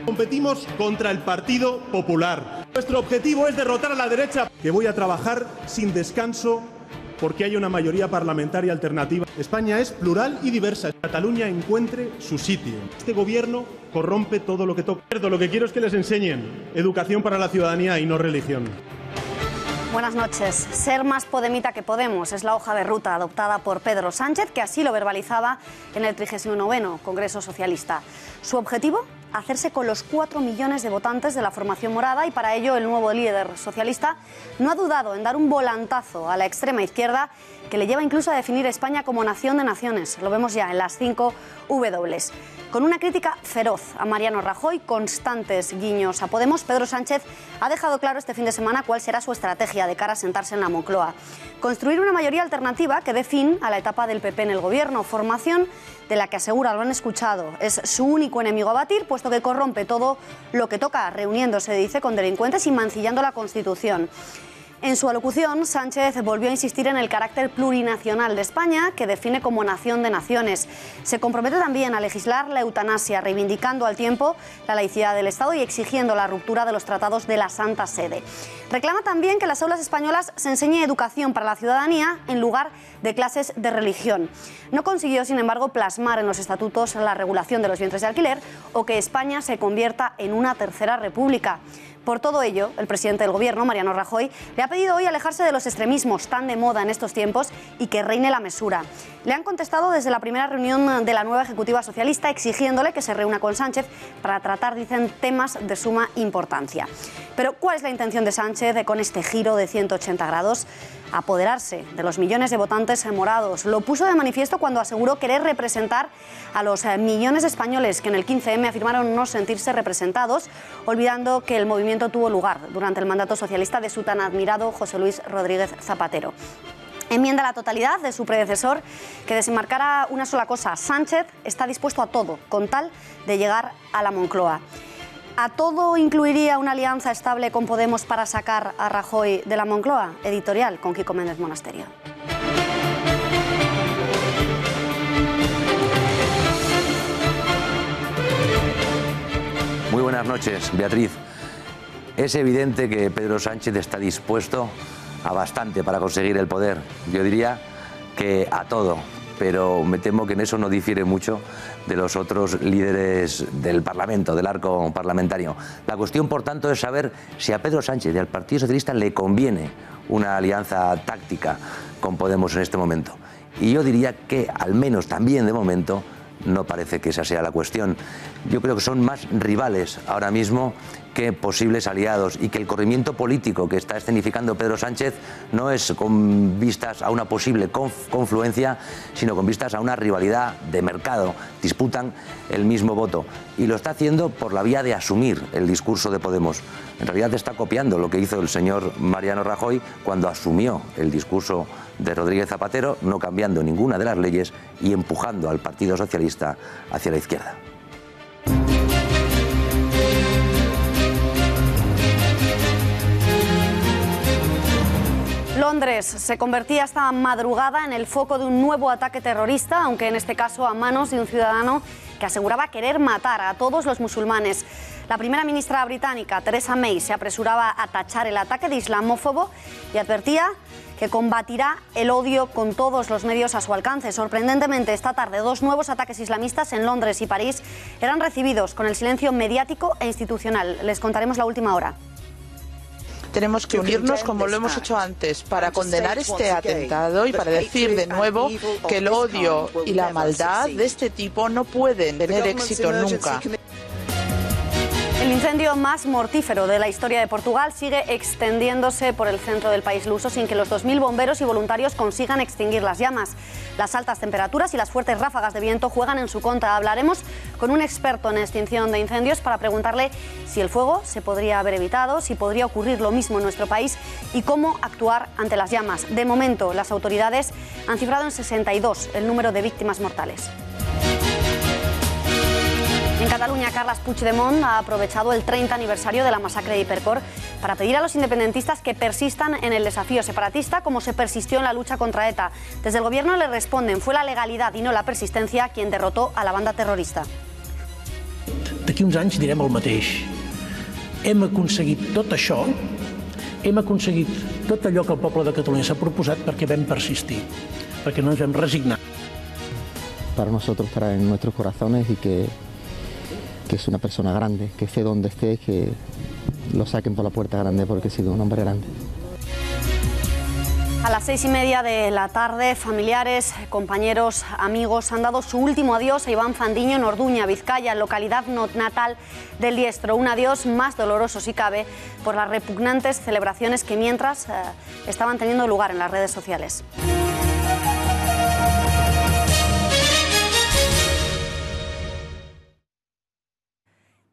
Competimos contra el Partido Popular. Nuestro objetivo es derrotar a la derecha. Que voy a trabajar sin descanso porque hay una mayoría parlamentaria alternativa. España es plural y diversa. Cataluña encuentre su sitio. Este gobierno corrompe todo lo que toca. Lo que quiero es que les enseñen educación para la ciudadanía y no religión. Buenas noches. Ser más podemita que Podemos es la hoja de ruta adoptada por Pedro Sánchez, que así lo verbalizaba en el 39º Congreso Socialista. Su objetivo: hacerse con los 4 millones de votantes de la formación morada, y para ello el nuevo líder socialista no ha dudado en dar un volantazo a la extrema izquierda que le lleva incluso a definir España como nación de naciones. Lo vemos ya en las 5 W. Con una crítica feroz a Mariano Rajoy, constantes guiños a Podemos, Pedro Sánchez ha dejado claro este fin de semana cuál será su estrategia de cara a sentarse en la Moncloa. Construir una mayoría alternativa que dé fin a la etapa del PP en el gobierno, formación de la que asegura, lo han escuchado, es su único enemigo a batir, puesto que corrompe todo lo que toca, reuniéndose, dice, con delincuentes y mancillando la Constitución. En su alocución, Sánchez volvió a insistir en el carácter plurinacional de España, que define como nación de naciones. Se compromete también a legislar la eutanasia, reivindicando al tiempo la laicidad del Estado y exigiendo la ruptura de los tratados de la Santa Sede. Reclama también que en las aulas españolas se enseñe educación para la ciudadanía en lugar de clases de religión. No consiguió, sin embargo, plasmar en los estatutos la regulación de los vientres de alquiler o que España se convierta en una tercera república. Por todo ello, el presidente del Gobierno, Mariano Rajoy, le ha pedido hoy alejarse de los extremismos tan de moda en estos tiempos y que reine la mesura. Le han contestado desde la primera reunión de la nueva Ejecutiva Socialista, exigiéndole que se reúna con Sánchez para tratar, dicen, temas de suma importancia. Pero ¿cuál es la intención de Sánchez con este giro de 180 grados? Apoderarse de los millones de votantes morados. Lo puso de manifiesto cuando aseguró querer representar a los millones de españoles que en el 15M afirmaron no sentirse representados, olvidando que el movimiento tuvo lugar durante el mandato socialista de su tan admirado José Luis Rodríguez Zapatero. Enmienda a la totalidad de su predecesor que desenmarcara una sola cosa: Sánchez está dispuesto a todo con tal de llegar a la Moncloa. ¿A todo incluiría una alianza estable con Podemos para sacar a Rajoy de la Moncloa? Editorial con Kiko Méndez Monasterio. Muy buenas noches, Beatriz. Es evidente que Pedro Sánchez está dispuesto a bastante para conseguir el poder. Yo diría que a todo, pero me temo que en eso no difiere mucho de los otros líderes del Parlamento, del arco parlamentario. La cuestión, por tanto, es saber si a Pedro Sánchez y al Partido Socialista le conviene una alianza táctica con Podemos en este momento. Y yo diría que, al menos también de momento, no parece que esa sea la cuestión. Yo creo que son más rivales ahora mismo que posibles aliados, y que el corrimiento político que está escenificando Pedro Sánchez no es con vistas a una posible confluencia, sino con vistas a una rivalidad de mercado. Disputan el mismo voto y lo está haciendo por la vía de asumir el discurso de Podemos. En realidad está copiando lo que hizo el señor Mariano Rajoy cuando asumió el discurso de Rodríguez Zapatero, no cambiando ninguna de las leyes y empujando al Partido Socialista hacia la izquierda. Londres se convertía esta madrugada en el foco de un nuevo ataque terrorista, aunque en este caso a manos de un ciudadano que aseguraba querer matar a todos los musulmanes. La primera ministra británica, Theresa May, se apresuraba a tachar el ataque de islamófobo y advertía que combatirá el odio con todos los medios a su alcance. Sorprendentemente, esta tarde, 2 nuevos ataques islamistas en Londres y París eran recibidos con el silencio mediático e institucional. Les contaremos la última hora. Tenemos que unirnos como lo hemos hecho antes para condenar este atentado y para decir de nuevo que el odio y la maldad de este tipo no pueden tener éxito nunca. El incendio más mortífero de la historia de Portugal sigue extendiéndose por el centro del país luso sin que los 2.000 bomberos y voluntarios consigan extinguir las llamas. Las altas temperaturas y las fuertes ráfagas de viento juegan en su contra. Hablaremos con un experto en extinción de incendios para preguntarle si el fuego se podría haber evitado, si podría ocurrir lo mismo en nuestro país y cómo actuar ante las llamas. De momento, las autoridades han cifrado en 62 el número de víctimas mortales. En Cataluña, Carles Puigdemont ha aprovechado el 30 aniversario de la masacre de Hipercor para pedir a los independentistas que persistan en el desafío separatista como se persistió en la lucha contra ETA. Desde el gobierno le responden, fue la legalidad y no la persistencia quien derrotó a la banda terrorista. d'aquí uns anys direm el mateix. Hem aconseguit tot això, hem aconseguit tot allò que el poble de Catalunya s'ha proposat perquè vam persistir, perquè no ens vam resignar. Para nosotros estará en nuestros corazones y que es una persona grande, que esté donde esté, que lo saquen por la puerta grande porque ha sido un hombre grande. A las 6:30 de la tarde, familiares, compañeros, amigos han dado su último adiós a Iván Fandiño en Orduña, Vizcaya, localidad natal del diestro. Un adiós más doloroso, si cabe, por las repugnantes celebraciones que mientras estaban teniendo lugar en las redes sociales.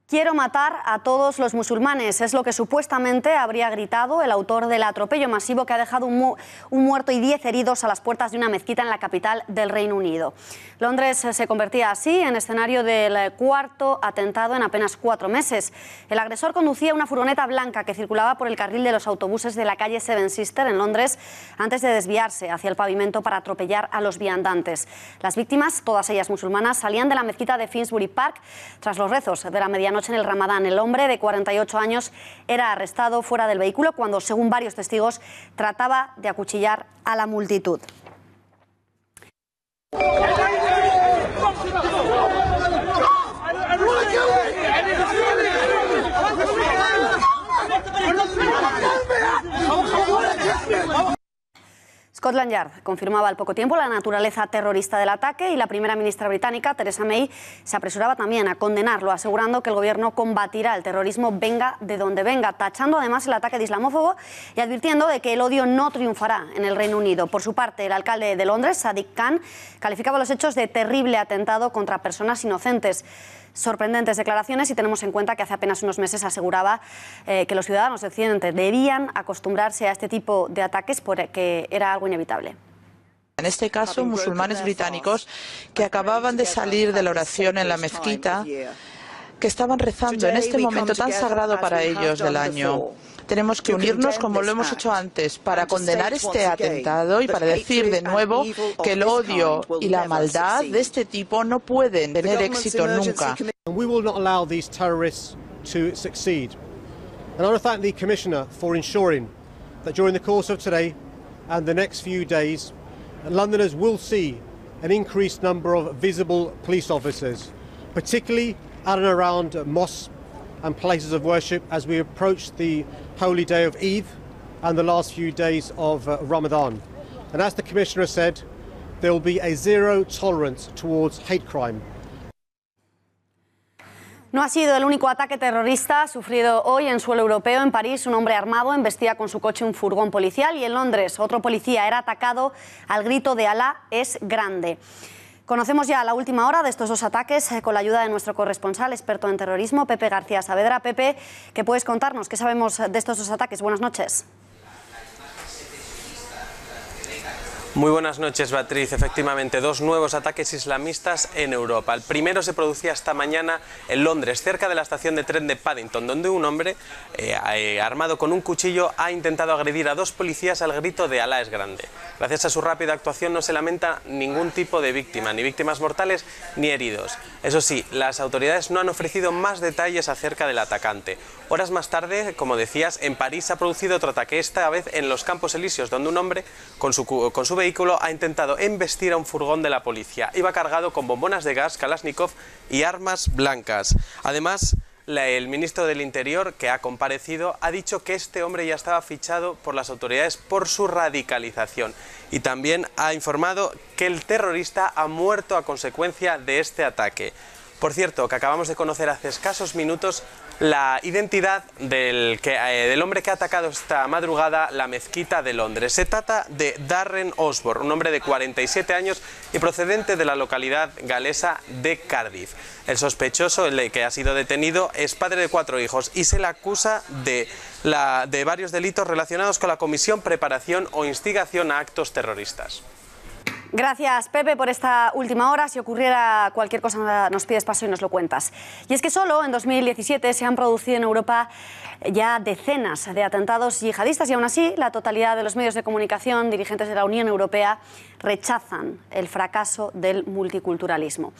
Quiero matar a todos los musulmanes, es lo que supuestamente habría gritado el autor del atropello masivo que ha dejado un muerto y 10 heridos a las puertas de una mezquita en la capital del Reino Unido. Londres se convertía así en escenario del cuarto atentado en apenas 4 meses. El agresor conducía una furgoneta blanca que circulaba por el carril de los autobuses de la calle Seven Sisters en Londres antes de desviarse hacia el pavimento para atropellar a los viandantes. Las víctimas, todas ellas musulmanas, salían de la mezquita de Finsbury Park tras los rezos de la medianoche en el Ramadán. El hombre de 48 años era arrestado fuera del vehículo cuando, según varios testigos, trataba de acuchillar a la multitud. Scotland Yard confirmaba al poco tiempo la naturaleza terrorista del ataque y la primera ministra británica, Theresa May, se apresuraba también a condenarlo, asegurando que el gobierno combatirá el terrorismo venga de donde venga, tachando además el ataque de islamófobo y advirtiendo de que el odio no triunfará en el Reino Unido. Por su parte, el alcalde de Londres, Sadiq Khan, calificaba los hechos de terrible atentado contra personas inocentes. Sorprendentes declaraciones si tenemos en cuenta que hace apenas unos meses aseguraba que los ciudadanos de Occidente debían acostumbrarse a este tipo de ataques porque era algo inevitable. En este caso, musulmanes británicos que acababan de salir de la oración en la mezquita, que estaban rezando en este momento tan sagrado para ellos del año. Tenemos que unirnos como lo hemos hecho antes para condenar este atentado y para decir de nuevo que el odio y la maldad de este tipo no pueden tener éxito nunca. We will not allow these terrorists to succeed. And I want to thank the Commissioner for ensuring that during the course of today and the next few days, Londoners will see an increased number of visible police officers, particularly at and around mosques and places of worship as we approach the holy day of Eid and the last few days of Ramadan. And as the Commissioner said, there will be a zero tolerance towards hate crime. No ha sido el único ataque terrorista sufrido hoy en suelo europeo. En París, un hombre armado embestía con su coche un furgón policial y en Londres otro policía era atacado al grito de Alá es grande. Conocemos ya la última hora de estos dos ataques con la ayuda de nuestro corresponsal experto en terrorismo, Pepe García Saavedra. Pepe, ¿qué puedes contarnos? ¿Qué sabemos de estos dos ataques? Buenas noches. Muy buenas noches, Beatriz. Efectivamente, dos nuevos ataques islamistas en Europa. El primero se producía esta mañana en Londres, cerca de la estación de tren de Paddington, donde un hombre armado con un cuchillo ha intentado agredir a dos policías al grito de Alá es grande. Gracias a su rápida actuación no se lamenta ningún tipo de víctima, ni víctimas mortales ni heridos. Eso sí, las autoridades no han ofrecido más detalles acerca del atacante. Horas más tarde, como decías, en París se ha producido otro ataque, esta vez en los Campos Elíseos, donde un hombre con su vehículo ha intentado embestir a un furgón de la policía. Iba cargado con bombonas de gas, Kalashnikov y armas blancas. Además, el ministro del Interior, que ha comparecido, ha dicho que este hombre ya estaba fichado por las autoridades por su radicalización. Y también ha informado que el terrorista ha muerto a consecuencia de este ataque. Por cierto, que acabamos de conocer hace escasos minutos la identidad del hombre que ha atacado esta madrugada la mezquita de Londres. Se trata de Darren Osborne, un hombre de 47 años y procedente de la localidad galesa de Cardiff. El sospechoso, el que ha sido detenido, es padre de 4 hijos y se le acusa de varios delitos relacionados con la comisión, preparación o instigación a actos terroristas. Gracias, Pepe, por esta última hora. Si ocurriera cualquier cosa, nos pides paso y nos lo cuentas. Y es que solo en 2017 se han producido en Europa ya decenas de atentados yihadistas y aún así la totalidad de los medios de comunicación, dirigentes de la Unión Europea, rechazan el fracaso del multiculturalismo.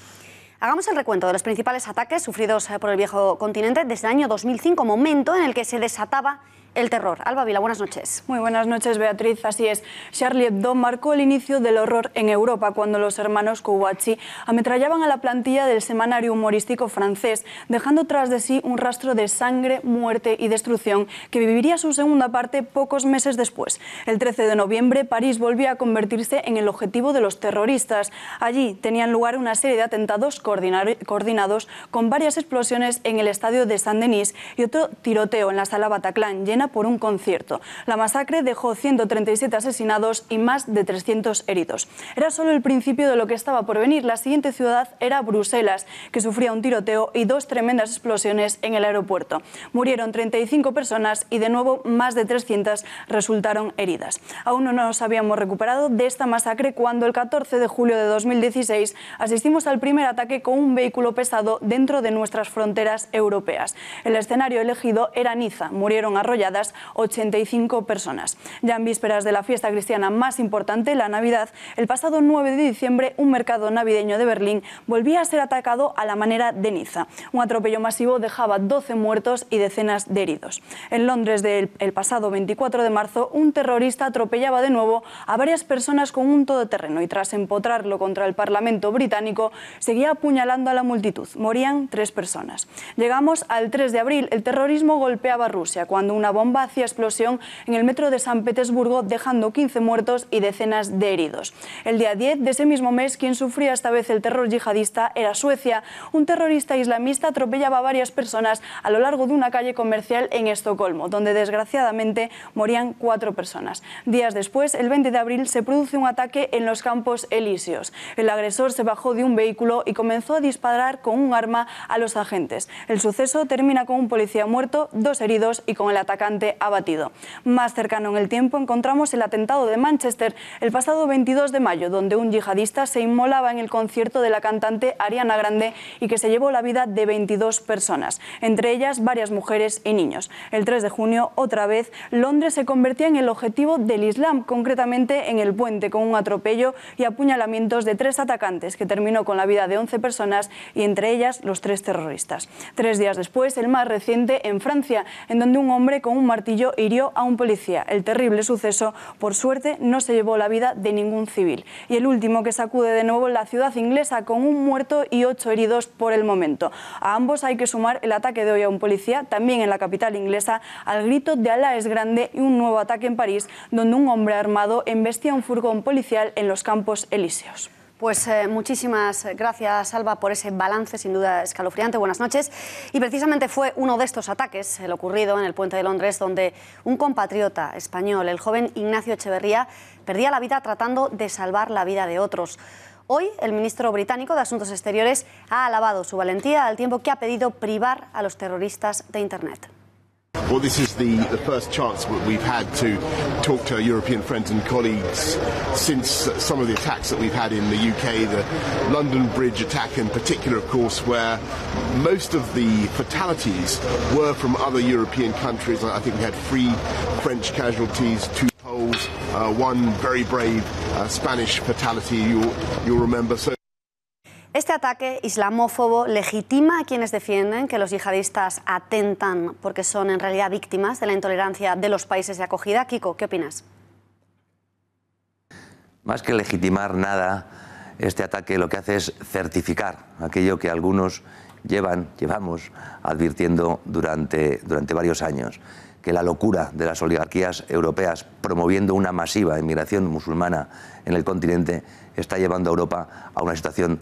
Hagamos el recuento de los principales ataques sufridos por el viejo continente desde el año 2005, momento en el que se desataba el terror. Alba Vila, buenas noches. Muy buenas noches, Beatriz. Así es, Charlie Hebdo marcó el inicio del horror en Europa cuando los hermanos Kouachi ametrallaban a la plantilla del semanario humorístico francés, dejando tras de sí un rastro de sangre, muerte y destrucción que viviría su segunda parte pocos meses después. El 13 de noviembre, París volvía a convertirse en el objetivo de los terroristas. Allí tenían lugar una serie de atentados coordinados con varias explosiones en el estadio de Saint-Denis y otro tiroteo en la sala Bataclan, llena por un concierto. La masacre dejó 137 asesinados y más de 300 heridos. Era solo el principio de lo que estaba por venir. La siguiente ciudad era Bruselas, que sufría un tiroteo y dos tremendas explosiones en el aeropuerto. Murieron 35 personas y de nuevo más de 300 resultaron heridas. Aún no nos habíamos recuperado de esta masacre cuando el 14 de julio de 2016 asistimos al primer ataque con un vehículo pesado dentro de nuestras fronteras europeas. El escenario elegido era Niza. Murieron arrolladas 85 personas. Ya en vísperas de la fiesta cristiana más importante, la Navidad, el pasado 9 de diciembre, un mercado navideño de Berlín volvía a ser atacado a la manera de Niza. Un atropello masivo dejaba 12 muertos y decenas de heridos. En Londres, el pasado 24 de marzo, un terrorista atropellaba de nuevo a varias personas con un todoterreno y tras empotrarlo contra el Parlamento británico, seguía apuñalando a la multitud. Morían 3 personas. Llegamos al 3 de abril. El terrorismo golpeaba a Rusia cuando una bomba hacía explosión en el metro de San Petersburgo, dejando 15 muertos y decenas de heridos. El día 10 de ese mismo mes, quien sufría esta vez el terror yihadista era Suecia. Un terrorista islamista atropellaba a varias personas a lo largo de una calle comercial en Estocolmo, donde desgraciadamente morían 4 personas. Días después, el 20 de abril, se produce un ataque en los Campos Elíseos. El agresor se bajó de un vehículo y comenzó a disparar con un arma a los agentes. El suceso termina con un policía muerto, 2 heridos y con el atacante abatido. Más cercano en el tiempo encontramos el atentado de Manchester el pasado 22 de mayo, donde un yihadista se inmolaba en el concierto de la cantante Ariana Grande y que se llevó la vida de 22 personas, entre ellas varias mujeres y niños. El 3 de junio, otra vez, Londres se convertía en el objetivo del Islam, concretamente en el puente, con un atropello y apuñalamientos de 3 atacantes que terminó con la vida de 11 personas y entre ellas los 3 terroristas. 3 días después, el más reciente en Francia, en donde un hombre con un martillo hirió a un policía. El terrible suceso, por suerte, no se llevó la vida de ningún civil. Y el último, que sacude de nuevo la ciudad inglesa, con un muerto y 8 heridos por el momento. A ambos hay que sumar el ataque de hoy a un policía, también en la capital inglesa, al grito de Alá es grande, y un nuevo ataque en París, donde un hombre armado embestía un furgón policial en los Campos Elíseos. Pues muchísimas gracias, Alba, por ese balance sin duda escalofriante. Buenas noches. Y precisamente fue uno de estos ataques, el ocurrido en el puente de Londres, donde un compatriota español, el joven Ignacio Echeverría, perdía la vida tratando de salvar la vida de otros. Hoy, el ministro británico de Asuntos Exteriores ha alabado su valentía al tiempo que ha pedido privar a los terroristas de Internet. Well, this is the first chance we've had to talk to our European friends and colleagues since some of the attacks that we've had in the UK, the London Bridge attack in particular, of course, where most of the fatalities were from other European countries. I think we had 3 French casualties, 2 Poles, 1 very brave Spanish fatality, you'll remember. Este ataque islamófobo legitima a quienes defienden que los yihadistas atentan porque son en realidad víctimas de la intolerancia de los países de acogida. Kiko, ¿qué opinas? Más que legitimar nada, este ataque lo que hace es certificar aquello que algunos llevamos advirtiendo durante varios años, que la locura de las oligarquías europeas promoviendo una masiva inmigración musulmana en el continente está llevando a Europa a una situación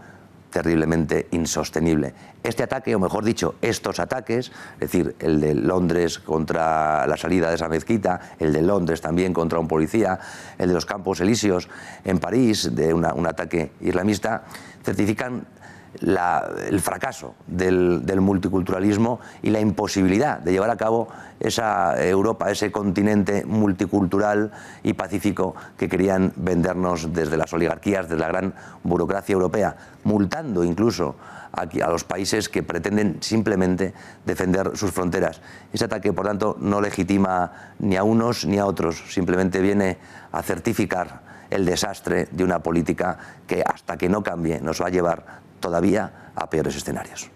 terriblemente insostenible. Este ataque, o mejor dicho, estos ataques, es decir, el de Londres contra la salida de esa mezquita, el de Londres también contra un policía, el de los Campos Elíseos en París, de un ataque islamista, certifican el fracaso del multiculturalismo y la imposibilidad de llevar a cabo esa Europa, ese continente multicultural y pacífico que querían vendernos desde las oligarquías, desde la gran burocracia europea, multando incluso a los países que pretenden simplemente defender sus fronteras. Ese ataque, por tanto, no legitima ni a unos ni a otros, simplemente viene a certificar el desastre de una política que, hasta que no cambie, nos va a llevar todavía a peores escenarios.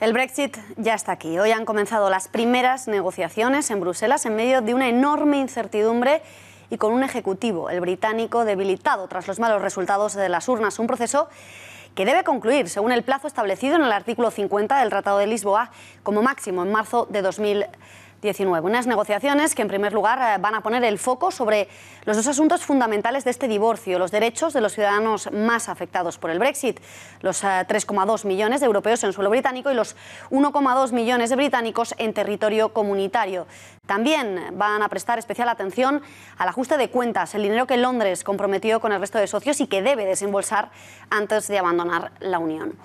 El Brexit ya está aquí. Hoy han comenzado las primeras negociaciones en Bruselas en medio de una enorme incertidumbre y con un ejecutivo, el británico, debilitado tras los malos resultados de las urnas. Un proceso que debe concluir según el plazo establecido en el artículo 50 del Tratado de Lisboa como máximo en marzo de 2019. Unas negociaciones que en primer lugar van a poner el foco sobre los dos asuntos fundamentales de este divorcio: los derechos de los ciudadanos más afectados por el Brexit, los 3,2 millones de europeos en suelo británico y los 1,2 millones de británicos en territorio comunitario. También van a prestar especial atención al ajuste de cuentas, el dinero que Londres comprometió con el resto de socios y que debe desembolsar antes de abandonar la Unión.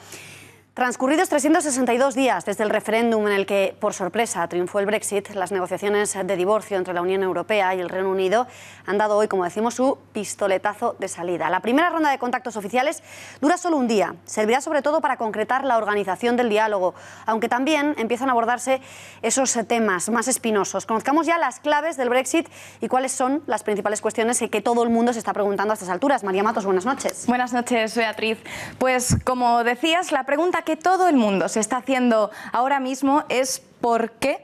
Transcurridos 362 días desde el referéndum en el que, por sorpresa, triunfó el Brexit, las negociaciones de divorcio entre la Unión Europea y el Reino Unido han dado hoy, como decimos, su pistoletazo de salida. La primera ronda de contactos oficiales dura solo un día. Servirá sobre todo para concretar la organización del diálogo, aunque también empiezan a abordarse esos temas más espinosos. Conozcamos ya las claves del Brexit y cuáles son las principales cuestiones que todo el mundo se está preguntando a estas alturas. María Matos, buenas noches. Buenas noches, Beatriz. Pues, como decías, la pregunta que todo el mundo se está haciendo ahora mismo es ¿por qué?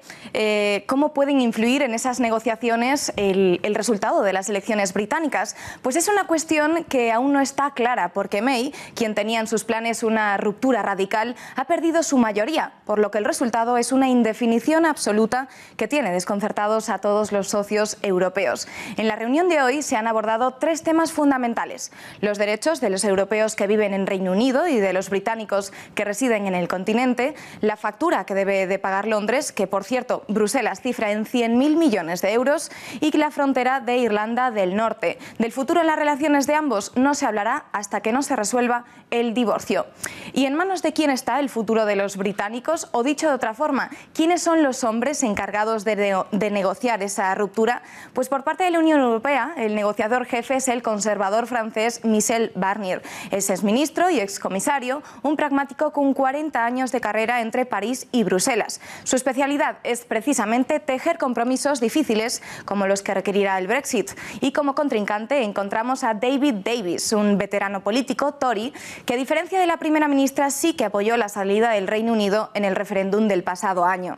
¿Cómo pueden influir en esas negociaciones el resultado de las elecciones británicas? Pues es una cuestión que aún no está clara, porque May, quien tenía en sus planes una ruptura radical, ha perdido su mayoría, por lo que el resultado es una indefinición absoluta que tiene desconcertados a todos los socios europeos. En la reunión de hoy se han abordado tres temas fundamentales: los derechos de los europeos que viven en Reino Unido y de los británicos que residen en el continente, la factura que debe de pagar Londres, que por cierto Bruselas cifra en 100.000 millones de euros, y la frontera de Irlanda del Norte. Del futuro en las relaciones de ambos no se hablará hasta que no se resuelva el divorcio. ¿Y en manos de quién está el futuro de los británicos? O dicho de otra forma, ¿quiénes son los hombres encargados de negociar esa ruptura? Pues por parte de la Unión Europea, el negociador jefe es el conservador francés Michel Barnier. Es exministro y excomisario, un pragmático con 40 años de carrera entre París y Bruselas. Su especialidad es precisamente tejer compromisos difíciles como los que requerirá el Brexit. Y como contrincante encontramos a David Davis, un veterano político Tory, que a diferencia de la primera ministra sí que apoyó la salida del Reino Unido en el referéndum del pasado año.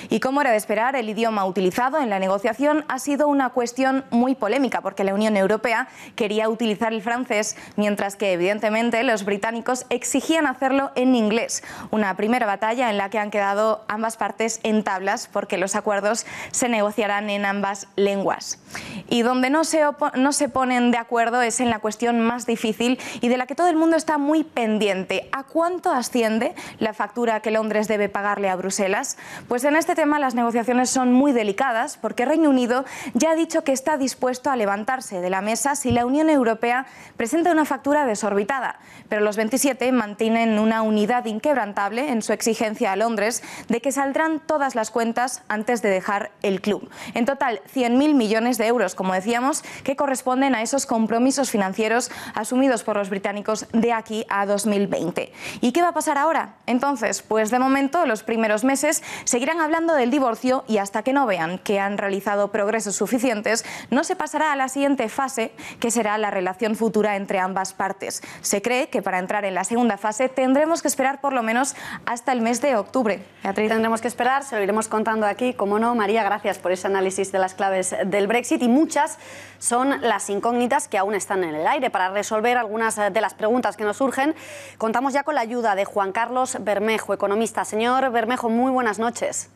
Y como era de esperar, el idioma utilizado en la negociación ha sido una cuestión muy polémica, porque la Unión Europea quería utilizar el francés, mientras que evidentemente los británicos exigían hacerlo en inglés. Una primera batalla en la que han quedado ambas partes en tablas, porque los acuerdos se negociarán en ambas lenguas. Y donde no se ponen de acuerdo es en la cuestión más difícil y de la que todo el mundo está muy pendiente: ¿a cuánto asciende la factura que Londres debe pagarle a Bruselas? Pues en este tema las negociaciones son muy delicadas, porque Reino Unido ya ha dicho que está dispuesto a levantarse de la mesa si la Unión Europea presenta una factura desorbitada, pero los 27 mantienen una unidad inquebrantable en su exigencia a Londres de que saldrán todas las cuentas antes de dejar el club. En total, 100.000 millones de euros, como decíamos, que corresponden a esos compromisos financieros asumidos por los británicos de aquí a 2020. ¿Y qué va a pasar ahora? Entonces, pues de momento los primeros meses seguirán hablando del divorcio, y hasta que no vean que han realizado progresos suficientes, no se pasará a la siguiente fase, que será la relación futura entre ambas partes. Se cree que para entrar en la segunda fase tendremos que esperar por lo menos hasta el mes de octubre. Beatriz. Tendremos que esperar, se lo iremos contando aquí, como no. María, gracias por ese análisis de las claves del Brexit, y muchas son las incógnitas que aún están en el aire. Para resolver algunas de las preguntas que nos surgen, contamos ya con la ayuda de Juan Carlos Bermejo, economista. Señor Bermejo, muy buenas noches.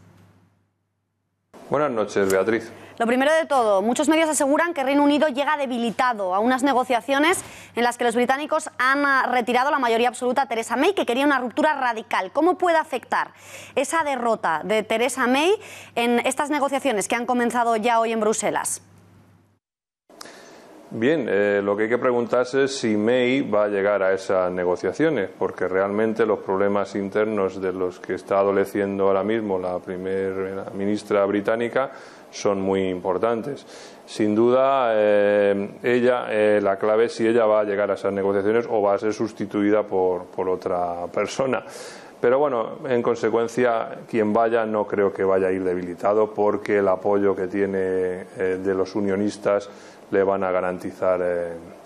Buenas noches, Beatriz. Lo primero de todo, muchos medios aseguran que Reino Unido llega debilitado a unas negociaciones en las que los británicos han retirado la mayoría absoluta a Theresa May, que quería una ruptura radical. ¿Cómo puede afectar esa derrota de Theresa May en estas negociaciones que han comenzado ya hoy en Bruselas? Bien, lo que hay que preguntarse es si May va a llegar a esas negociaciones, porque realmente los problemas internos de los que está adoleciendo ahora mismo la primera ministra británica son muy importantes. Sin duda, la clave es si ella va a llegar a esas negociaciones o va a ser sustituida por otra persona. Pero bueno, en consecuencia, quien vaya no creo que vaya a ir debilitado, porque el apoyo que tiene de los unionistas le van a garantizar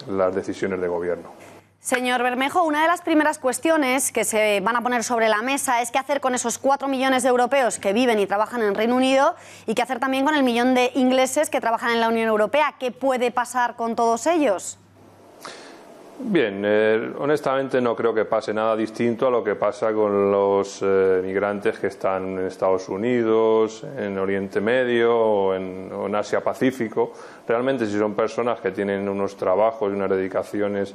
las decisiones de gobierno. Señor Bermejo, una de las primeras cuestiones que se van a poner sobre la mesa es qué hacer con esos 4 millones de europeos que viven y trabajan en Reino Unido y qué hacer también con el millón de ingleses que trabajan en la Unión Europea. ¿Qué puede pasar con todos ellos? Bien, honestamente no creo que pase nada distinto a lo que pasa con los migrantes que están en Estados Unidos, en Oriente Medio o en Asia Pacífico. Realmente, si son personas que tienen unos trabajos y unas dedicaciones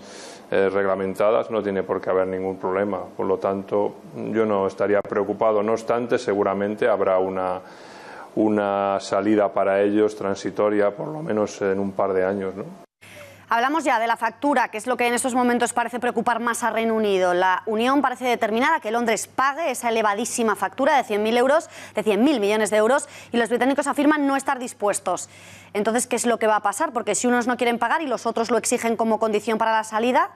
reglamentadas, no tiene por qué haber ningún problema. Por lo tanto, yo no estaría preocupado. No obstante, seguramente habrá una salida para ellos transitoria, por lo menos en un par de años, ¿no? Hablamos ya de la factura, que es lo que en estos momentos parece preocupar más a Reino Unido. La Unión parece determinada a que Londres pague esa elevadísima factura de 100.000 euros, de 100.000 millones de euros, y los británicos afirman no estar dispuestos. Entonces, ¿qué es lo que va a pasar? Porque si unos no quieren pagar y los otros lo exigen como condición para la salida.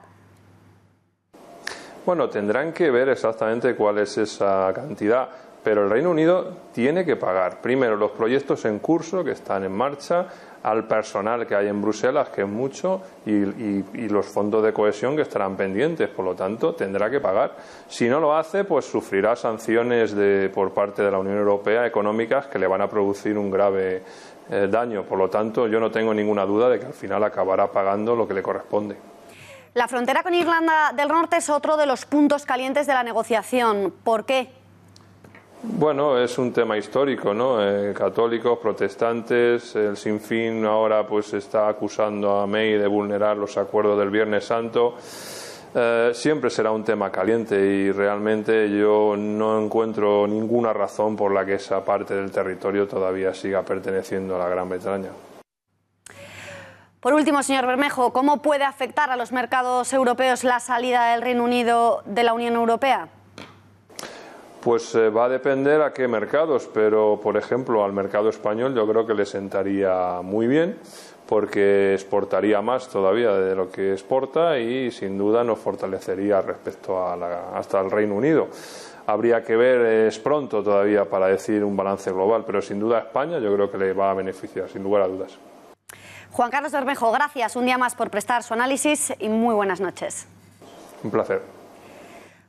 Bueno, tendrán que ver exactamente cuál es esa cantidad, pero el Reino Unido tiene que pagar primero los proyectos en curso que están en marcha, al personal que hay en Bruselas, que es mucho, y los fondos de cohesión que estarán pendientes. Por lo tanto, tendrá que pagar. Si no lo hace, pues sufrirá sanciones por parte de la Unión Europea económicas que le van a producir un grave daño. Por lo tanto, yo no tengo ninguna duda de que al final acabará pagando lo que le corresponde. La frontera con Irlanda del Norte es otro de los puntos calientes de la negociación. ¿Por qué? Bueno, es un tema histórico, ¿no? Católicos, protestantes, el Sinn Féin ahora pues está acusando a May de vulnerar los acuerdos del Viernes Santo. Siempre será un tema caliente y realmente yo no encuentro ninguna razón por la que esa parte del territorio todavía siga perteneciendo a la Gran Bretaña. Por último, señor Bermejo, ¿cómo puede afectar a los mercados europeos la salida del Reino Unido de la Unión Europea? Pues va a depender a qué mercados, pero por ejemplo al mercado español yo creo que le sentaría muy bien porque exportaría más todavía de lo que exporta y sin duda nos fortalecería respecto hasta el Reino Unido. Habría que ver, es pronto todavía para decir un balance global, pero sin duda a España yo creo que le va a beneficiar, sin lugar a dudas. Juan Carlos Bermejo, gracias un día más por prestar su análisis y muy buenas noches. Un placer.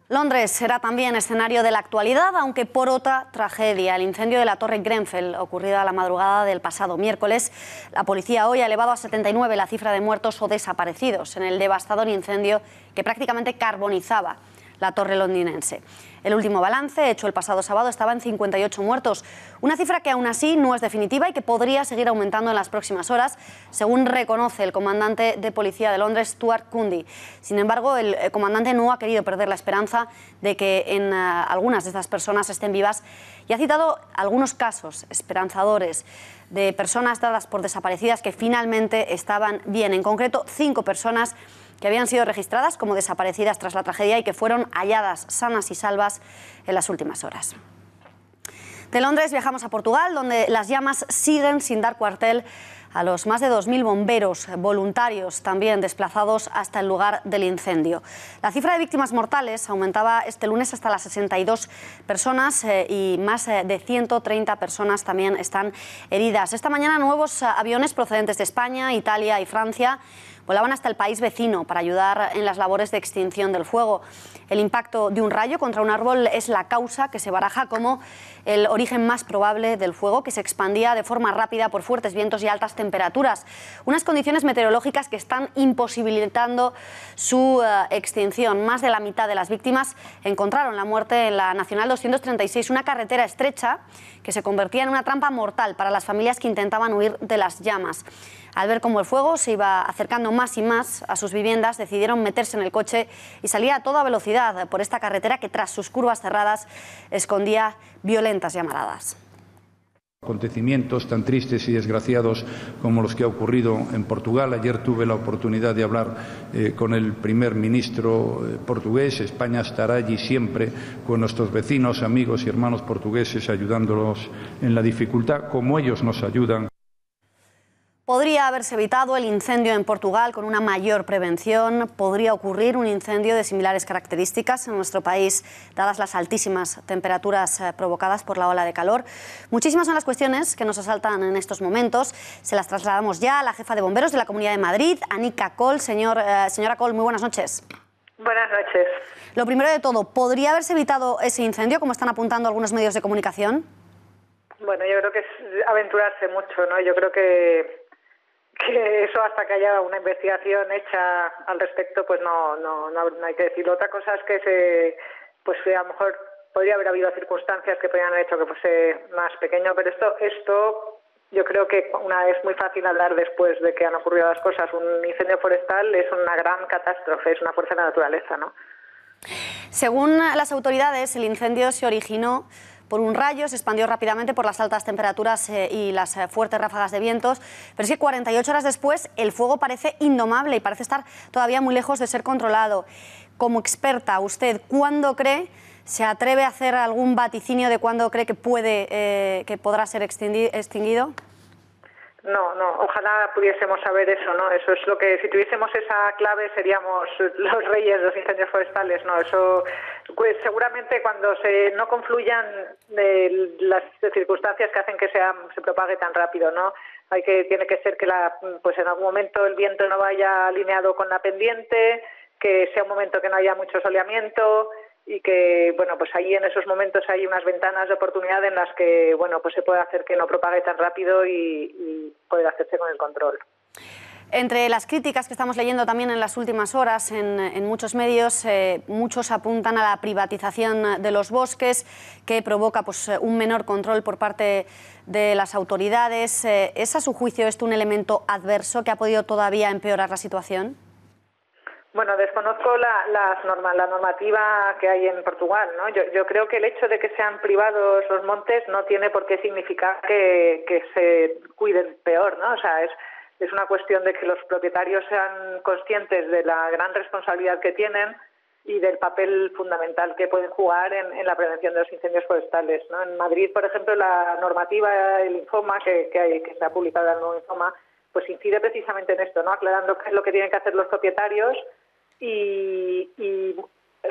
Londres será también escenario de la actualidad, aunque por otra tragedia, el incendio de la Torre Grenfell, ocurrido a la madrugada del pasado miércoles. La policía hoy ha elevado a 79 la cifra de muertos o desaparecidos en el devastador incendio que prácticamente carbonizaba la torre londinense. El último balance, hecho el pasado sábado, estaba en 58 muertos, una cifra que aún así no es definitiva y que podría seguir aumentando en las próximas horas, según reconoce el comandante de policía de Londres, Stuart Cundy. Sin embargo, el comandante no ha querido perder la esperanza de que algunas de estas personas estén vivas y ha citado algunos casos esperanzadores de personas dadas por desaparecidas que finalmente estaban bien. En concreto, 5 personas que habían sido registradas como desaparecidas tras la tragedia y que fueron halladas sanas y salvas en las últimas horas. De Londres viajamos a Portugal, donde las llamas siguen sin dar cuartel a los más de 2.000 bomberos voluntarios también desplazados hasta el lugar del incendio. La cifra de víctimas mortales aumentaba este lunes hasta las 62 personas y más de 130 personas también están heridas. Esta mañana nuevos aviones procedentes de España, Italia y Francia volaban hasta el país vecino para ayudar en las labores de extinción del fuego. El impacto de un rayo contra un árbol es la causa que se baraja como el origen más probable del fuego, que se expandía de forma rápida por fuertes vientos y altas temperaturas. Unas condiciones meteorológicas que están imposibilitando su extinción. Más de la mitad de las víctimas encontraron la muerte en la Nacional 236, una carretera estrecha que se convertía en una trampa mortal para las familias que intentaban huir de las llamas. Al ver cómo el fuego se iba acercando más y más a sus viviendas, decidieron meterse en el coche y salir a toda velocidad por esta carretera que, tras sus curvas cerradas, escondía violentas llamaradas. Acontecimientos tan tristes y desgraciados como los que ha ocurrido en Portugal. Ayer tuve la oportunidad de hablar con el primer ministro portugués. España estará allí siempre con nuestros vecinos, amigos y hermanos portugueses, ayudándolos en la dificultad, como ellos nos ayudan. Podría haberse evitado el incendio en Portugal con una mayor prevención. Podría ocurrir un incendio de similares características en nuestro país, dadas las altísimas temperaturas provocadas por la ola de calor. Muchísimas son las cuestiones que nos asaltan en estos momentos. Se las trasladamos ya a la jefa de bomberos de la Comunidad de Madrid, Anika Coll. Señora Coll, muy buenas noches. Buenas noches. Lo primero de todo, ¿podría haberse evitado ese incendio, como están apuntando algunos medios de comunicación? Bueno, yo creo que es aventurarse mucho, ¿no? Yo creo que eso, hasta que haya una investigación hecha al respecto, pues no hay que decirlo. Otra cosa es que a lo mejor podría haber habido circunstancias que podrían haber hecho que fuese más pequeño, pero esto yo creo que es muy fácil hablar después de que han ocurrido las cosas. Un incendio forestal es una gran catástrofe, es una fuerza de la naturaleza, ¿no? Según las autoridades, el incendio se originó por un rayo, se expandió rápidamente por las altas temperaturas y las fuertes ráfagas de vientos, pero es que 48 horas después el fuego parece indomable y parece estar todavía muy lejos de ser controlado. Como experta, ¿usted cuándo cree, se atreve a hacer algún vaticinio de cuándo cree que podrá ser extinguido? No, ojalá pudiésemos saber eso, ¿no? Eso es lo que, si tuviésemos esa clave, seríamos los reyes de los incendios forestales, ¿no? Eso, pues seguramente cuando no confluyan las circunstancias que hacen que se propague tan rápido, ¿no? Tiene que ser que pues en algún momento el viento no vaya alineado con la pendiente, que sea un momento que no haya mucho soleamiento, y que, bueno, pues ahí en esos momentos hay unas ventanas de oportunidad en las que, bueno, pues se puede hacer que no propague tan rápido y poder hacerse con el control. Entre las críticas que estamos leyendo también en las últimas horas en muchos medios, muchos apuntan a la privatización de los bosques, que provoca pues un menor control por parte de las autoridades. ¿Es a su juicio esto un elemento adverso que ha podido todavía empeorar la situación? Bueno, desconozco la normativa que hay en Portugal, ¿no? Yo creo que el hecho de que sean privados los montes no tiene por qué significar que se cuiden peor, ¿no? O sea, es una cuestión de que los propietarios sean conscientes de la gran responsabilidad que tienen y del papel fundamental que pueden jugar en la prevención de los incendios forestales, ¿no? En Madrid, por ejemplo, la normativa, el Infoma, que se ha publicado el nuevo Infoma, pues incide precisamente en esto, ¿no? Aclarando qué es lo que tienen que hacer los propietarios y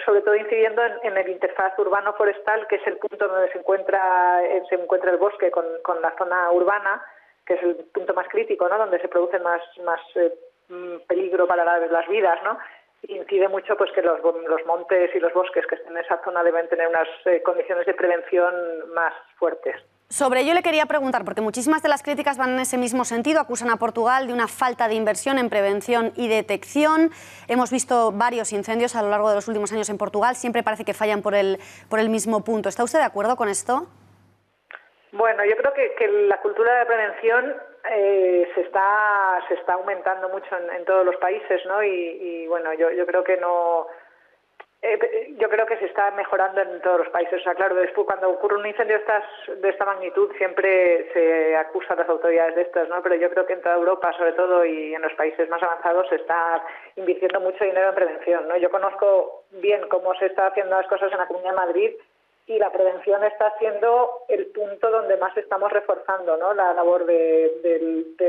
sobre todo incidiendo en el interfaz urbano-forestal, que es el punto donde se encuentra el bosque con la zona urbana, que es el punto más crítico, ¿no? Donde se produce más peligro para las vidas, ¿no? Y incide mucho pues que los montes y los bosques que estén en esa zona deben tener unas condiciones de prevención más fuertes. Sobre ello le quería preguntar, porque muchísimas de las críticas van en ese mismo sentido, acusan a Portugal de una falta de inversión en prevención y detección. Hemos visto varios incendios a lo largo de los últimos años en Portugal, siempre parece que fallan por el mismo punto. ¿Está usted de acuerdo con esto? Bueno, yo creo que la cultura de prevención se está aumentando mucho en todos los países, ¿no? Y bueno, yo creo que no... Yo creo que se está mejorando en todos los países. O sea, claro, después cuando ocurre un incendio de esta magnitud siempre se acusa a las autoridades de estas, ¿no? Pero yo creo que en toda Europa, sobre todo, y en los países más avanzados, se está invirtiendo mucho dinero en prevención, ¿no? Yo conozco bien cómo se está haciendo las cosas en la Comunidad de Madrid y la prevención está siendo el punto donde más estamos reforzando, ¿no? La labor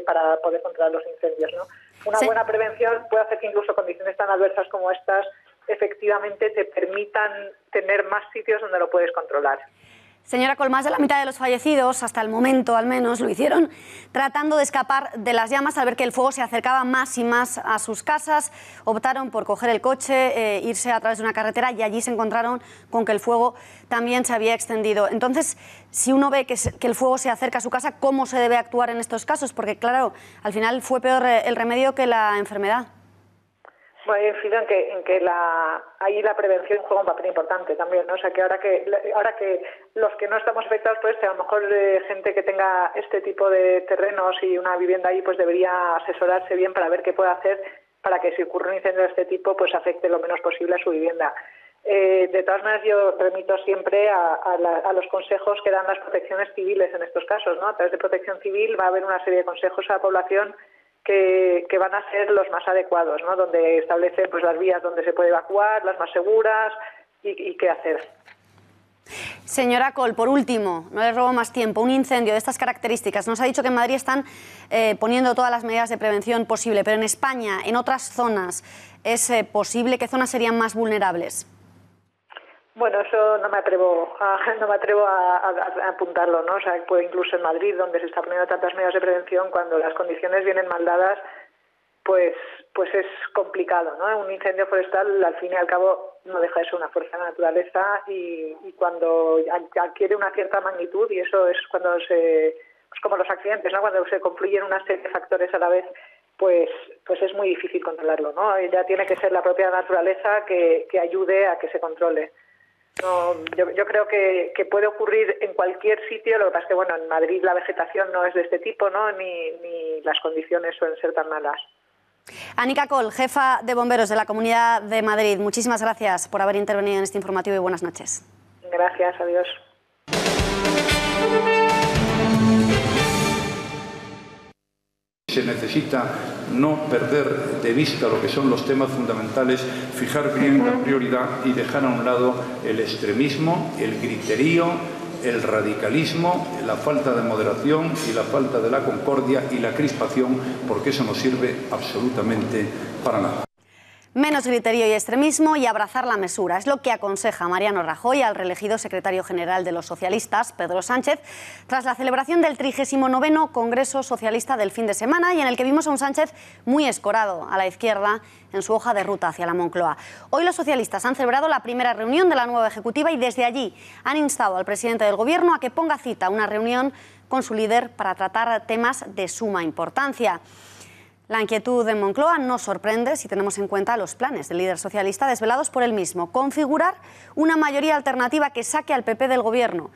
para poder controlar los incendios, ¿no? Una buena prevención puede hacer que incluso condiciones tan adversas como estas efectivamente te permitan tener más sitios donde lo puedes controlar. Señora Coll, más de la mitad de los fallecidos, hasta el momento al menos, lo hicieron tratando de escapar de las llamas al ver que el fuego se acercaba más y más a sus casas. Optaron por coger el coche, irse a través de una carretera y allí se encontraron con que el fuego también se había extendido. Entonces, si uno ve que el fuego se acerca a su casa, ¿cómo se debe actuar en estos casos? Porque, claro, al final fue peor el remedio que la enfermedad. Bueno, yo incido en que ahí la prevención juega un papel importante también, ¿no? O sea, que ahora que los que no estamos afectados por a lo mejor gente que tenga este tipo de terrenos y una vivienda ahí, pues debería asesorarse bien para ver qué puede hacer para que si ocurre un incendio de este tipo, pues afecte lo menos posible a su vivienda. De todas maneras, yo remito siempre a los consejos que dan las protecciones civiles en estos casos, ¿no? A través de Protección Civil va a haber una serie de consejos a la población que van a ser los más adecuados, ¿no? Donde establecen pues las vías donde se puede evacuar, las más seguras y qué hacer. Señora Coll, por último, no le robo más tiempo, un incendio de estas características. Nos ha dicho que en Madrid están poniendo todas las medidas de prevención posible, pero en España, en otras zonas, ¿es posible? ¿Qué zonas serían más vulnerables? Bueno, eso no me atrevo a apuntarlo, ¿no? O sea, pues incluso en Madrid, donde se está poniendo tantas medidas de prevención, cuando las condiciones vienen mal dadas, pues es complicado, ¿no? Un incendio forestal, al fin y al cabo, no deja de ser una fuerza de la naturaleza y cuando adquiere una cierta magnitud, y eso es cuando pues como los accidentes, ¿no? Cuando se confluyen una serie de factores a la vez, pues es muy difícil controlarlo, ¿no? Ya tiene que ser la propia naturaleza que ayude a que se controle. No, yo creo que puede ocurrir en cualquier sitio, lo que pasa es que, bueno, en Madrid la vegetación no es de este tipo, ¿no? Ni las condiciones suelen ser tan malas. Anica Coll, jefa de bomberos de la Comunidad de Madrid, muchísimas gracias por haber intervenido en este informativo y buenas noches. Gracias, adiós. Se necesita no perder de vista lo que son los temas fundamentales, fijar bien la prioridad y dejar a un lado el extremismo, el griterío, el radicalismo, la falta de moderación y la falta de la concordia y la crispación, porque eso no sirve absolutamente para nada. Menos griterío y extremismo y abrazar la mesura. Es lo que aconseja Mariano Rajoy al reelegido secretario general de los socialistas, Pedro Sánchez, tras la celebración del 39º Congreso Socialista del fin de semana y en el que vimos a un Sánchez muy escorado a la izquierda en su hoja de ruta hacia la Moncloa. Hoy los socialistas han celebrado la primera reunión de la nueva ejecutiva y desde allí han instado al presidente del Gobierno a que ponga cita a una reunión con su líder para tratar temas de suma importancia. La inquietud en Moncloa no sorprende si tenemos en cuenta los planes del líder socialista desvelados por él mismo: configurar una mayoría alternativa que saque al PP del Gobierno.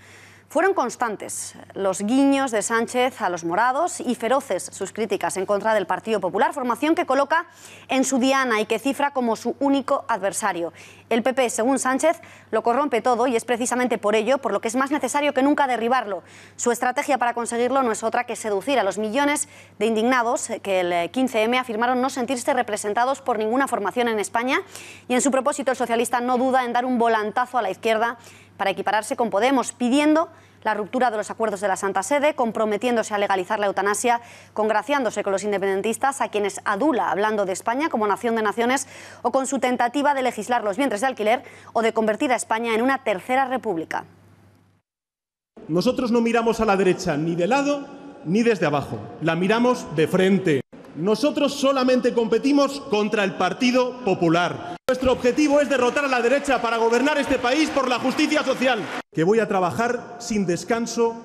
Fueron constantes los guiños de Sánchez a los morados y feroces sus críticas en contra del Partido Popular, formación que coloca en su diana y que cifra como su único adversario. El PP, según Sánchez, lo corrompe todo y es precisamente por ello por lo que es más necesario que nunca derribarlo. Su estrategia para conseguirlo no es otra que seducir a los millones de indignados que el 15M afirmaron no sentirse representados por ninguna formación en España, y en su propósito el socialista no duda en dar un volantazo a la izquierda para equipararse con Podemos, pidiendo la ruptura de los acuerdos de la Santa Sede, comprometiéndose a legalizar la eutanasia, congraciándose con los independentistas, a quienes adula hablando de España como nación de naciones, o con su tentativa de legislar los vientres de alquiler o de convertir a España en una tercera república. Nosotros no miramos a la derecha ni de lado ni desde abajo, la miramos de frente. Nosotros solamente competimos contra el Partido Popular. Nuestro objetivo es derrotar a la derecha para gobernar este país por la justicia social. Que voy a trabajar sin descanso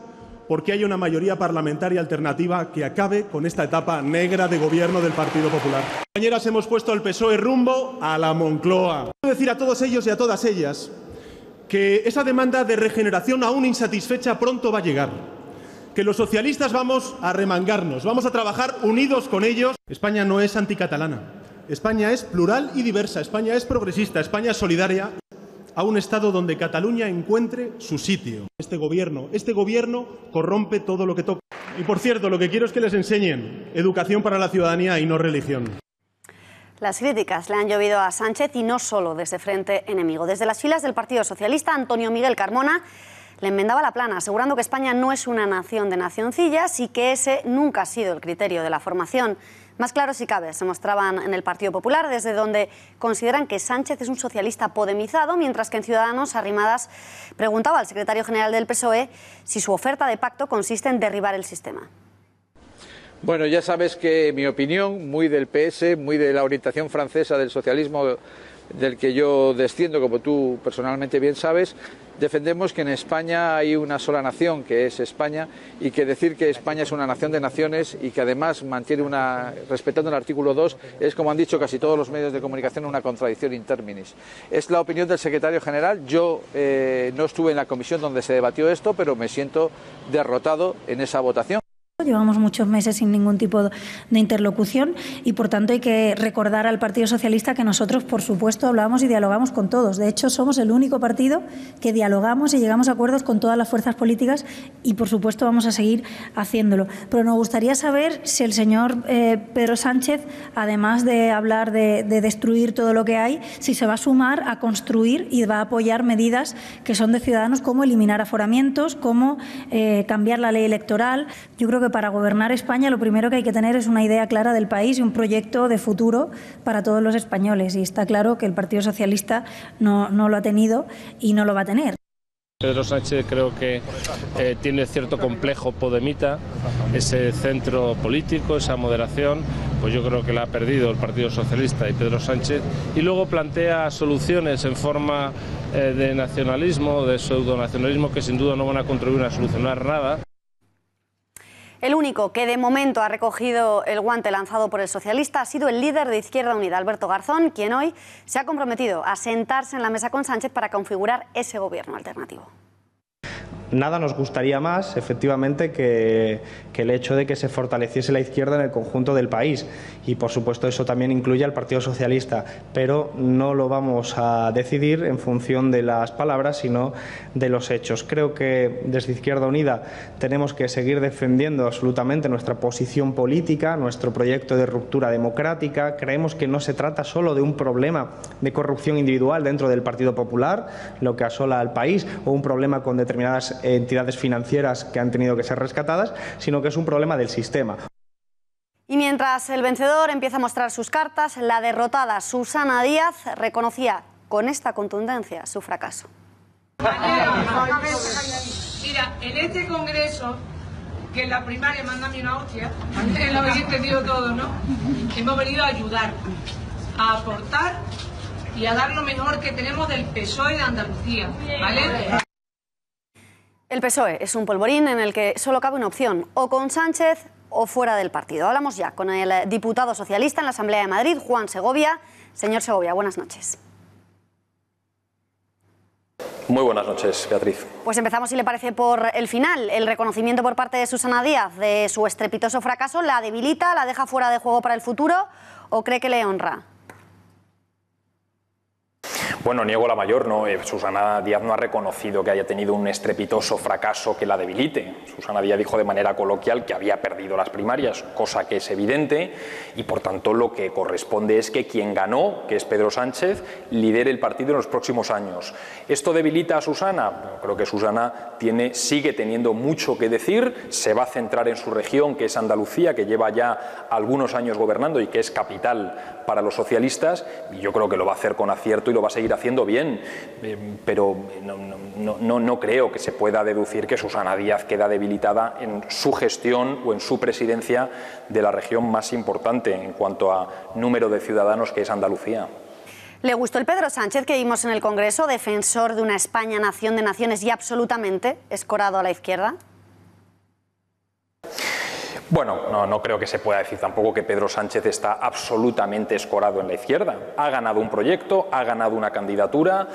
porque haya una mayoría parlamentaria alternativa que acabe con esta etapa negra de gobierno del Partido Popular. Compañeras, hemos puesto al PSOE rumbo a la Moncloa. Quiero decir a todos ellos y a todas ellas que esa demanda de regeneración aún insatisfecha pronto va a llegar. Que los socialistas vamos a remangarnos, vamos a trabajar unidos con ellos. España no es anticatalana, España es plural y diversa, España es progresista, España es solidaria, a un Estado donde Cataluña encuentre su sitio. Este gobierno corrompe todo lo que toca. Y por cierto, lo que quiero es que les enseñen educación para la ciudadanía y no religión. Las críticas le han llovido a Sánchez y no solo desde frente enemigo. Desde las filas del Partido Socialista, Antonio Miguel Carmona le enmendaba la plana, asegurando que España no es una nación de nacioncillas y que ese nunca ha sido el criterio de la formación. Más claro si cabe, se mostraban en el Partido Popular, desde donde consideran que Sánchez es un socialista podemizado, mientras que en Ciudadanos, Arrimadas preguntaba al secretario general del PSOE si su oferta de pacto consiste en derribar el sistema. Bueno, ya sabes que mi opinión, muy del PS, muy de la orientación francesa del socialismo del que yo desciendo, como tú personalmente bien sabes, defendemos que en España hay una sola nación, que es España, y que decir que España es una nación de naciones y que además mantiene respetando el artículo 2, es, como han dicho casi todos los medios de comunicación, una contradicción in terminis. Es la opinión del secretario general. Yo no estuve en la comisión donde se debatió esto, pero me siento derrotado en esa votación. llevamos muchos meses sin ningún tipo de interlocución y por tanto hay que recordar al Partido Socialista que nosotros, por supuesto, hablamos y dialogamos con todos. De hecho, somos el único partido que dialogamos y llegamos a acuerdos con todas las fuerzas políticas y, por supuesto, vamos a seguir haciéndolo. Pero nos gustaría saber si el señor Pedro Sánchez, además de hablar de destruir todo lo que hay, si se va a sumar a construir y va a apoyar medidas que son de Ciudadanos, como eliminar aforamientos, como cambiar la ley electoral. Yo creo que para gobernar España lo primero que hay que tener es una idea clara del país y un proyecto de futuro para todos los españoles. Y está claro que el Partido Socialista no lo ha tenido y no lo va a tener. Pedro Sánchez creo que tiene cierto complejo podemita, ese centro político, esa moderación, pues yo creo que la ha perdido el Partido Socialista y Pedro Sánchez, y luego plantea soluciones en forma de nacionalismo, de pseudonacionalismo, que sin duda no van a contribuir a solucionar nada. El único que de momento ha recogido el guante lanzado por el socialista ha sido el líder de Izquierda Unida, Alberto Garzón, quien hoy se ha comprometido a sentarse en la mesa con Sánchez para configurar ese gobierno alternativo. Nada nos gustaría más, efectivamente, que el hecho de que se fortaleciese la izquierda en el conjunto del país. Y, por supuesto, eso también incluye al Partido Socialista. Pero no lo vamos a decidir en función de las palabras, sino de los hechos. Creo que desde Izquierda Unida tenemos que seguir defendiendo absolutamente nuestra posición política, nuestro proyecto de ruptura democrática. Creemos que no se trata solo de un problema de corrupción individual dentro del Partido Popular, lo que asola al país, o un problema con determinadas entidades financieras que han tenido que ser rescatadas, sino que es un problema del sistema. Y mientras el vencedor empieza a mostrar sus cartas, la derrotada Susana Díaz reconocía con esta contundencia su fracaso. Mira, en este congreso, que en la primaria mándame una hostia, lo habéis entendido todo, ¿no? Hemos venido a ayudar, a aportar y a dar lo mejor que tenemos del PSOE de Andalucía, ¿vale? El PSOE es un polvorín en el que solo cabe una opción, o con Sánchez o fuera del partido. Hablamos ya con el diputado socialista en la Asamblea de Madrid, Juan Segovia. Señor Segovia, buenas noches. Muy buenas noches, Beatriz. Pues empezamos, si le parece, por el final. El reconocimiento por parte de Susana Díaz de su estrepitoso fracaso, ¿la debilita, la deja fuera de juego para el futuro o cree que le honra? Bueno, niego la mayor, no. Susana Díaz no ha reconocido que haya tenido un estrepitoso fracaso que la debilite. Susana Díaz dijo de manera coloquial que había perdido las primarias, cosa que es evidente, y por tanto lo que corresponde es que quien ganó, que es Pedro Sánchez, lidere el partido en los próximos años. ¿Esto debilita a Susana? Bueno, creo que Susana sigue teniendo mucho que decir, se va a centrar en su región, que es Andalucía, que lleva ya algunos años gobernando y que es capital para los socialistas, y yo creo que lo va a hacer con acierto y lo va a seguir haciendo bien, pero no creo que se pueda deducir que Susana Díaz queda debilitada en su gestión o en su presidencia de la región más importante en cuanto a número de ciudadanos, que es Andalucía. ¿Le gustó el Pedro Sánchez que vimos en el Congreso, defensor de una España nación de naciones y absolutamente escorado a la izquierda? Bueno, no creo que se pueda decir tampoco que Pedro Sánchez está absolutamente escorado en la izquierda. Ha ganado un proyecto, ha ganado una candidatura,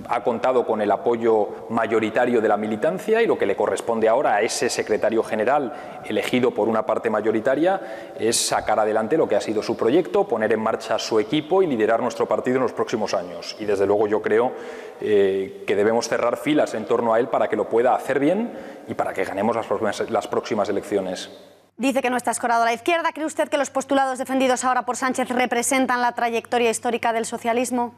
ha contado con el apoyo mayoritario de la militancia, y lo que le corresponde ahora a ese secretario general elegido por una parte mayoritaria es sacar adelante lo que ha sido su proyecto, poner en marcha su equipo y liderar nuestro partido en los próximos años. Y desde luego yo creo que debemos cerrar filas en torno a él para que lo pueda hacer bien y para que ganemos las próximas elecciones. Dice que no está escorado a la izquierda. ¿Cree usted que los postulados defendidos ahora por Sánchez representan la trayectoria histórica del socialismo?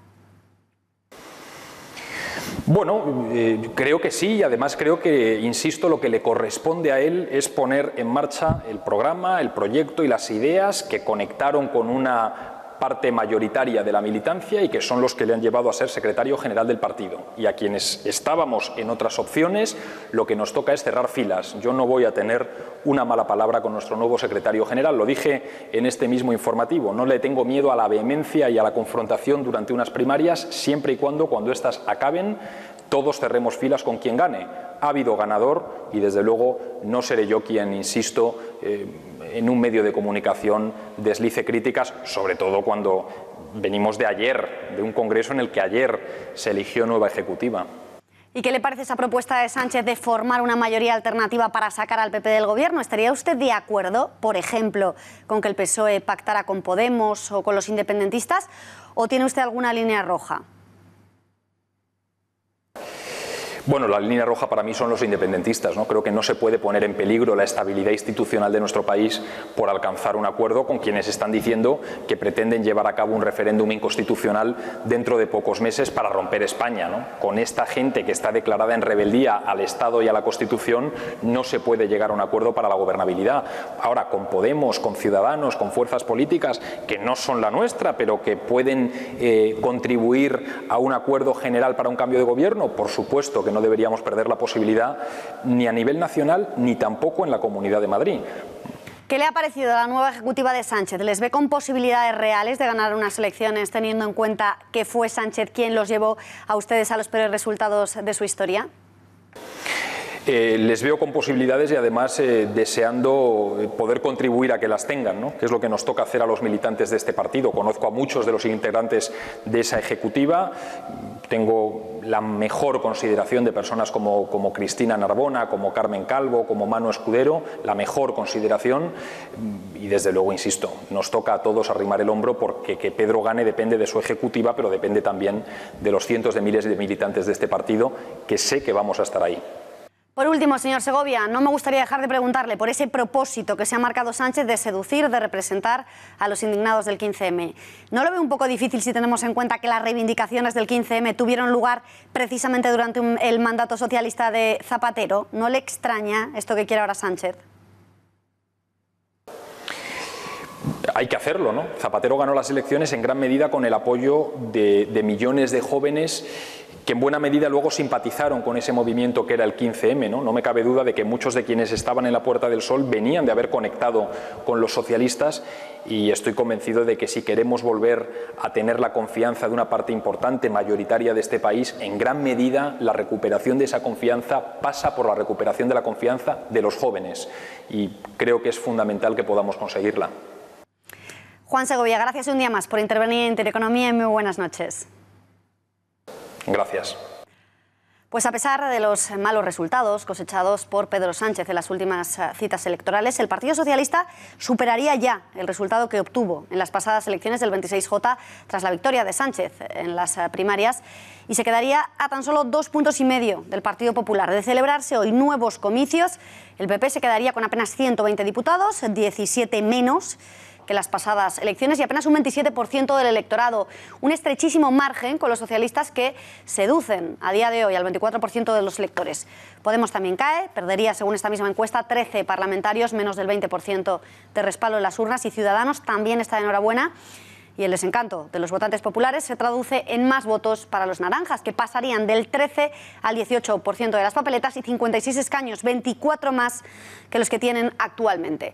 Bueno, creo que sí, y además creo que, insisto, lo que le corresponde a él es poner en marcha el programa, el proyecto y las ideas que conectaron con una parte mayoritaria de la militancia y que son los que le han llevado a ser secretario general del partido. Y a quienes estábamos en otras opciones, lo que nos toca es cerrar filas. Yo no voy a tener una mala palabra con nuestro nuevo secretario general, lo dije en este mismo informativo. No le tengo miedo a la vehemencia y a la confrontación durante unas primarias, siempre y cuando éstas acaben, todos cerremos filas con quien gane. Ha habido ganador y desde luego no seré yo quien, insisto, en un medio de comunicación deslice críticas, sobre todo cuando venimos de ayer, de un congreso en el que ayer se eligió nueva ejecutiva. ¿Y qué le parece esa propuesta de Sánchez de formar una mayoría alternativa para sacar al PP del gobierno? ¿Estaría usted de acuerdo, por ejemplo, con que el PSOE pactara con Podemos o con los independentistas? ¿O tiene usted alguna línea roja? Bueno, la línea roja para mí son los independentistas, ¿no? Creo que no se puede poner en peligro la estabilidad institucional de nuestro país por alcanzar un acuerdo con quienes están diciendo que pretenden llevar a cabo un referéndum inconstitucional dentro de pocos meses para romper España, ¿no? Con esta gente que está declarada en rebeldía al Estado y a la Constitución no se puede llegar a un acuerdo para la gobernabilidad. Ahora, con Podemos, con Ciudadanos, con fuerzas políticas que no son la nuestra, pero que pueden contribuir a un acuerdo general para un cambio de gobierno, por supuesto que no deberíamos perder la posibilidad ni a nivel nacional ni tampoco en la Comunidad de Madrid. ¿Qué le ha parecido la nueva ejecutiva de Sánchez? ¿Les ve con posibilidades reales de ganar unas elecciones teniendo en cuenta que fue Sánchez quien los llevó a ustedes a los peores resultados de su historia? Les veo con posibilidades y además deseando poder contribuir a que las tengan, ¿no? Que es lo que nos toca hacer a los militantes de este partido. Conozco a muchos de los integrantes de esa ejecutiva, tengo la mejor consideración de personas como Cristina Narbona, como Carmen Calvo, como Manu Escudero, la mejor consideración y desde luego, insisto, nos toca a todos arrimar el hombro porque que Pedro gane depende de su ejecutiva, pero depende también de los cientos de miles de militantes de este partido que sé que vamos a estar ahí. Por último, señor Segovia, no me gustaría dejar de preguntarle por ese propósito que se ha marcado Sánchez de seducir, de representar a los indignados del 15M. ¿No lo ve un poco difícil si tenemos en cuenta que las reivindicaciones del 15M tuvieron lugar precisamente durante el mandato socialista de Zapatero? ¿No le extraña esto que quiere ahora Sánchez? Hay que hacerlo, ¿no? Zapatero ganó las elecciones en gran medida con el apoyo de millones de jóvenes que en buena medida luego simpatizaron con ese movimiento que era el 15M, ¿no? No me cabe duda de que muchos de quienes estaban en la Puerta del Sol venían de haber conectado con los socialistas y estoy convencido de que si queremos volver a tener la confianza de una parte importante, mayoritaria de este país, en gran medida la recuperación de esa confianza pasa por la recuperación de la confianza de los jóvenes y creo que es fundamental que podamos conseguirla. Juan Segovia, gracias un día más por intervenir en Intereconomía y muy buenas noches. Gracias. Pues a pesar de los malos resultados cosechados por Pedro Sánchez en las últimas citas electorales, el Partido Socialista superaría ya el resultado que obtuvo en las pasadas elecciones del 26J tras la victoria de Sánchez en las primarias y se quedaría a tan solo 2,5 puntos del Partido Popular. De celebrarse hoy nuevos comicios, el PP se quedaría con apenas 120 diputados, 17 menos que las pasadas elecciones y apenas un 27% del electorado. Un estrechísimo margen con los socialistas que seducen a día de hoy al 24% de los electores. Podemos también cae, perdería según esta misma encuesta 13 parlamentarios, menos del 20% de respaldo en las urnas y Ciudadanos también está de enhorabuena. Y el desencanto de los votantes populares se traduce en más votos para los naranjas, que pasarían del 13 al 18% de las papeletas y 56 escaños, 24 más que los que tienen actualmente.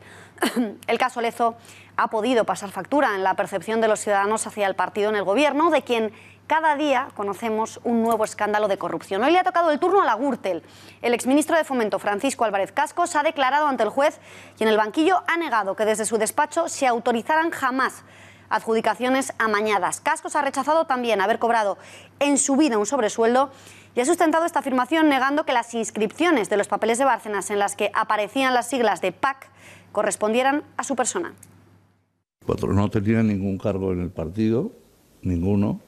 El caso Lezo ha podido pasar factura en la percepción de los ciudadanos hacia el partido en el gobierno, de quien cada día conocemos un nuevo escándalo de corrupción. Hoy le ha tocado el turno a la Gürtel. El exministro de Fomento, Francisco Álvarez Cascos, ha declarado ante el juez y en el banquillo ha negado que desde su despacho se autorizaran jamás adjudicaciones amañadas. Cascos ha rechazado también haber cobrado en su vida un sobresueldo y ha sustentado esta afirmación negando que las inscripciones de los papeles de Bárcenas en las que aparecían las siglas de PAC correspondieran a su persona. No tenía ningún cargo en el partido, ninguno.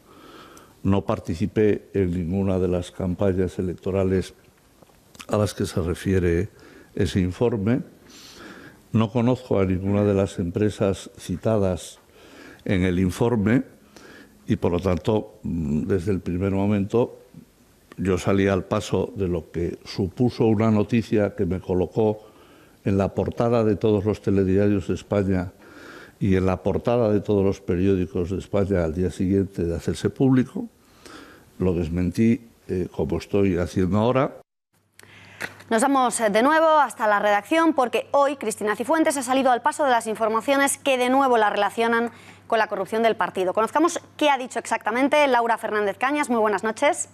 No participé en ninguna de las campañas electorales a las que se refiere ese informe. No conozco a ninguna de las empresas citadas en el informe y, por lo tanto, desde el primer momento yo salí al paso de lo que supuso una noticia que me colocó en la portada de todos los telediarios de España y en la portada de todos los periódicos de España al día siguiente de hacerse público. Lo desmentí como estoy haciendo ahora. Nos vamos de nuevo hasta la redacción porque hoy Cristina Cifuentes ha salido al paso de las informaciones que de nuevo la relacionan con la corrupción del partido. Conozcamos qué ha dicho exactamente Laura Fernández Cañas. Muy buenas noches.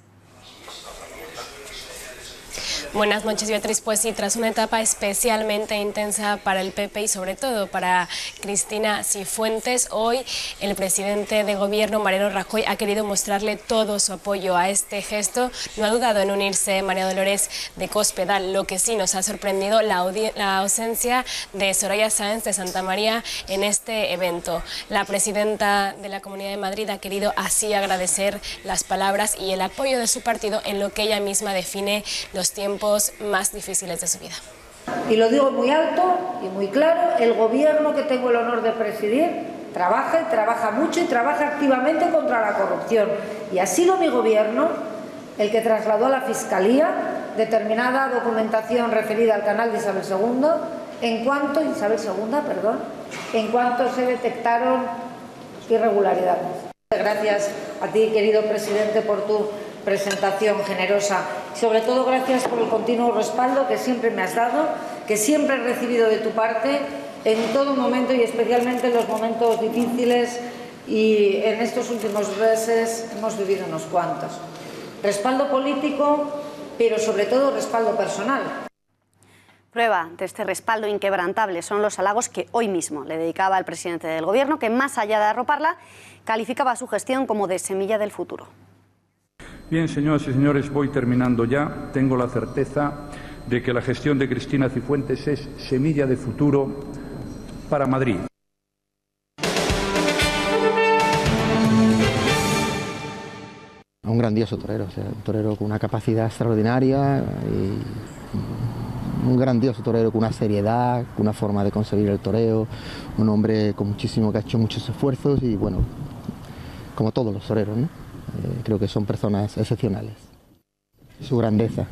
Buenas noches, Beatriz. Pues sí, tras una etapa especialmente intensa para el PP y sobre todo para Cristina Cifuentes, hoy el presidente de gobierno, Mariano Rajoy, ha querido mostrarle todo su apoyo a este gesto. No ha dudado en unirse María Dolores de Cospedal. Lo que sí nos ha sorprendido la ausencia de Soraya Sáenz de Santamaría en este evento. La presidenta de la Comunidad de Madrid ha querido así agradecer las palabras y el apoyo de su partido en lo que ella misma define los tiempos más difíciles de su vida. Y lo digo muy alto y muy claro, el gobierno que tengo el honor de presidir trabaja y trabaja mucho y trabaja activamente contra la corrupción. Y ha sido mi gobierno el que trasladó a la Fiscalía determinada documentación referida al canal de Isabel II, en cuanto se detectaron irregularidades. Gracias a ti, querido presidente, por tu presentación generosa. Sobre todo, gracias por el continuo respaldo que siempre me has dado, que siempre he recibido de tu parte en todo momento y especialmente en los momentos difíciles, y en estos últimos meses hemos vivido unos cuantos. Respaldo político, pero sobre todo respaldo personal. Prueba de este respaldo inquebrantable son los halagos que hoy mismo le dedicaba el presidente del Gobierno, que más allá de arroparla, calificaba su gestión como de semilla del futuro. Bien, señoras y señores, voy terminando ya. Tengo la certeza de que la gestión de Cristina Cifuentes es semilla de futuro para Madrid. Un grandioso torero, o sea, un torero con una capacidad extraordinaria y un grandioso torero con una seriedad, con una forma de conseguir el toreo, un hombre con muchísimo, que ha hecho muchos esfuerzos y bueno, como todos los toreros, ¿no? Creo que son personas excepcionales. Su grandeza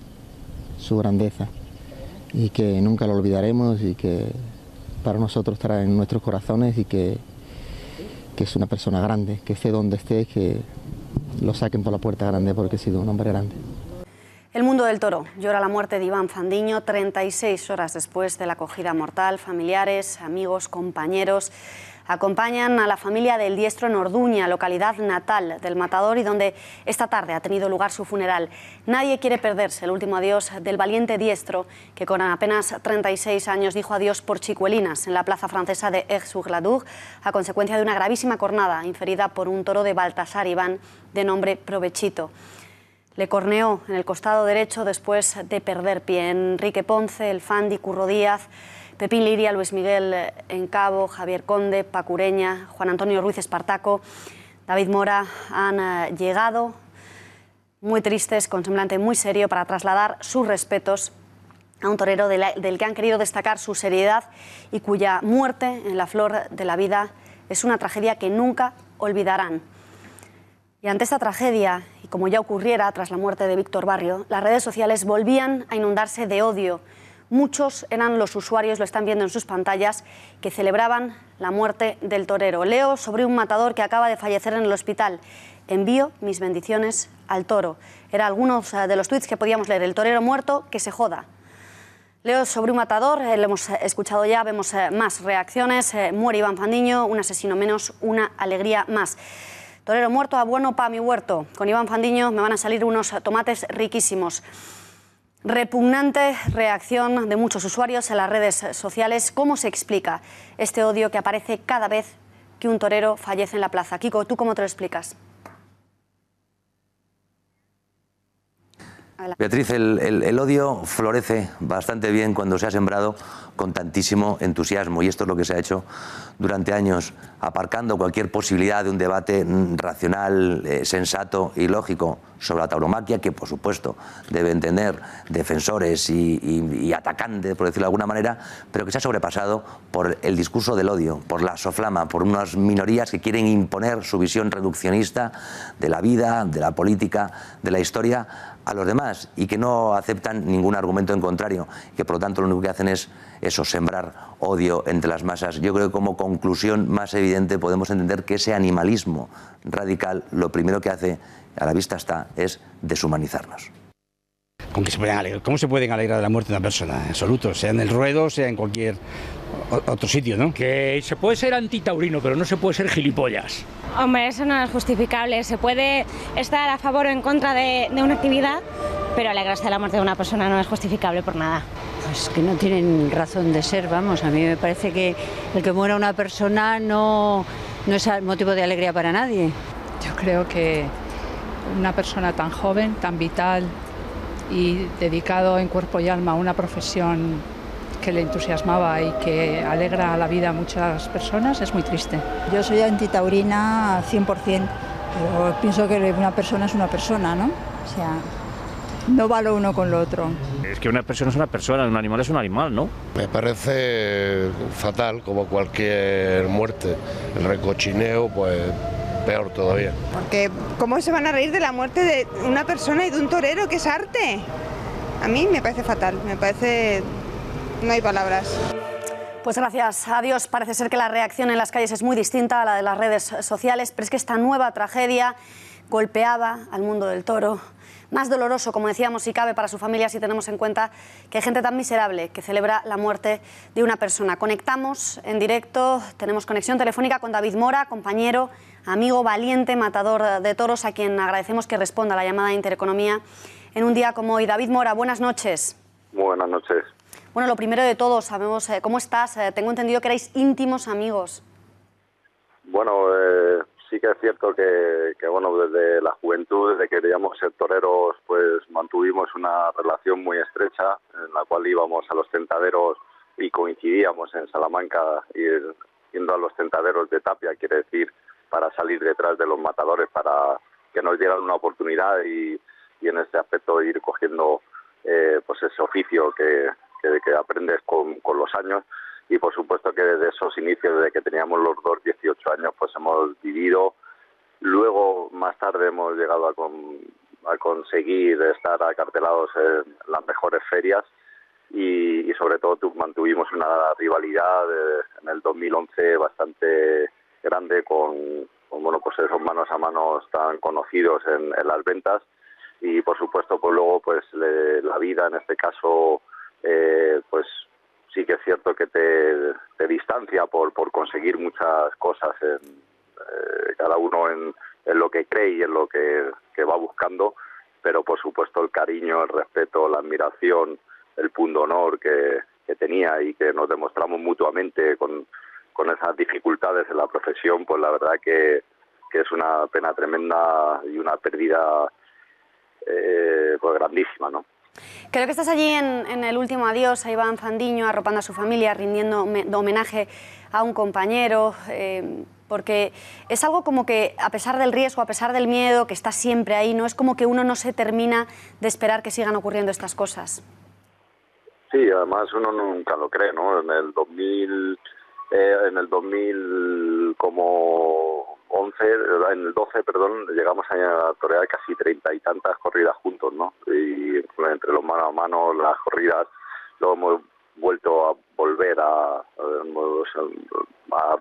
y que nunca lo olvidaremos y que para nosotros estará en nuestros corazones y que es una persona grande, que esté donde esté, que lo saquen por la puerta grande porque ha sido un hombre grande. El mundo del toro llora la muerte de Iván Fandiño 36 horas después de la acogida mortal. Familiares, amigos, compañeros acompañan a la familia del diestro en Orduña, localidad natal del matador y donde esta tarde ha tenido lugar su funeral. Nadie quiere perderse el último adiós del valiente diestro que con apenas 36 años dijo adiós por chicuelinas en la plaza francesa de Aix-sur-la-Dour a consecuencia de una gravísima cornada inferida por un toro de Baltasar Iván de nombre Provechito. Le corneó en el costado derecho después de perder pie. Enrique Ponce, El Fandi, Curro Díaz, Pepín Liria, Luis Miguel Encabo, Javier Conde, Pacureña, Juan Antonio Ruiz Espartaco, David Mora han llegado muy tristes, con semblante muy serio, para trasladar sus respetos a un torero del que han querido destacar su seriedad y cuya muerte en la flor de la vida es una tragedia que nunca olvidarán. Y ante esta tragedia, y como ya ocurriera tras la muerte de Víctor Barrio, las redes sociales volvían a inundarse de odio. Muchos eran los usuarios, lo están viendo en sus pantallas, que celebraban la muerte del torero. Leo sobre un matador que acaba de fallecer en el hospital. Envío mis bendiciones al toro. Era algunos de los tuits que podíamos leer. El torero muerto, que se joda. Leo sobre un matador, lo hemos escuchado ya, vemos más reacciones. Muere Iván Fandiño, un asesino menos, una alegría más. Torero muerto, abono pa' mi huerto. Con Iván Fandiño me van a salir unos tomates riquísimos. Repugnante reacción de muchos usuarios en las redes sociales. ¿Cómo se explica este odio que aparece cada vez que un torero fallece en la plaza? Kiko, ¿tú cómo te lo explicas? Beatriz, el odio florece bastante bien cuando se ha sembrado con tantísimo entusiasmo, y esto es lo que se ha hecho durante años, aparcando cualquier posibilidad de un debate racional, sensato y lógico sobre la tauromaquia, que por supuesto deben tener defensores y atacantes, por decirlo de alguna manera, pero que se ha sobrepasado por el discurso del odio, por la soflama, por unas minorías que quieren imponer su visión reduccionista de la vida, de la política, de la historia a los demás, y que no aceptan ningún argumento en contrario, que por lo tanto lo único que hacen es eso, sembrar odio entre las masas. Yo creo que como conclusión más evidente podemos entender que ese animalismo radical lo primero que hace, a la vista está, es deshumanizarnos. ¿Cómo se pueden alegrar de la muerte de una persona? En absoluto, sea en el ruedo, sea en cualquier otro sitio, ¿no? Que se puede ser antitaurino, pero no se puede ser gilipollas. Hombre, eso no es justificable. Se puede estar a favor o en contra de una actividad, pero alegrarse de la muerte de una persona no es justificable por nada. Pues que no tienen razón de ser, vamos, a mí me parece que el que muera una persona no es motivo de alegría para nadie. Yo creo que una persona tan joven, tan vital y dedicado en cuerpo y alma a una profesión que le entusiasmaba y que alegra la vida a muchas personas es muy triste. Yo soy antitaurina 100%, pero pienso que una persona es una persona, ¿no? O sea, no va lo uno con lo otro. Es que una persona es una persona, un animal es un animal, ¿no? Me parece fatal, como cualquier muerte. El recochineo, pues peor todavía. Porque ¿cómo se van a reír de la muerte de una persona y de un torero que es arte? A mí me parece fatal, me parece... no hay palabras. Pues gracias a Dios parece ser que la reacción en las calles es muy distinta a la de las redes sociales, pero es que esta nueva tragedia golpeaba al mundo del toro. Más doloroso, como decíamos, si cabe para su familia, si tenemos en cuenta que hay gente tan miserable que celebra la muerte de una persona. Conectamos en directo, tenemos conexión telefónica con David Mora, compañero, amigo, valiente, matador de toros, a quien agradecemos que responda a la llamada de Intereconomía en un día como hoy. David Mora, buenas noches. Muy buenas noches. Bueno, lo primero de todo, sabemos cómo estás. Tengo entendido que erais íntimos amigos. Bueno, sí que es cierto que bueno, desde la juventud, desde que queríamos ser toreros, pues mantuvimos una relación muy estrecha en la cual íbamos a los tentaderos y coincidíamos en Salamanca, yendo a los tentaderos de Tapia, quiere decir, para salir detrás de los matadores, para que nos dieran una oportunidad y en este aspecto ir cogiendo pues ese oficio que aprendes con los años. Y por supuesto que desde esos inicios, desde que teníamos los dos 18 años, pues hemos vivido. Luego, más tarde, hemos llegado a conseguir estar acartelados en las mejores ferias y sobre todo mantuvimos una rivalidad en el 2011 bastante grande con bueno, pues esos manos a manos tan conocidos en las ventas. Y por supuesto, pues luego pues la vida, en este caso, pues sí que es cierto que te distancia por conseguir muchas cosas, cada uno en lo que cree y en lo que va buscando, pero por supuesto el cariño, el respeto, la admiración, el pundonor que tenía y que nos demostramos mutuamente con esas dificultades en la profesión, pues la verdad que es una pena tremenda y una pérdida pues grandísima, ¿no? Creo que estás allí en el último adiós a Iván Fandiño, arropando a su familia, rindiendo homenaje a un compañero, porque es algo como que, a pesar del riesgo, a pesar del miedo, que está siempre ahí, ¿no? Es como que uno no se termina de esperar que sigan ocurriendo estas cosas. Sí, además uno nunca lo cree, ¿no? En el 2000 como 12, llegamos a torear casi 30 y tantas corridas juntos, ¿no? Y entre los mano a mano, las corridas, luego hemos vuelto a volver a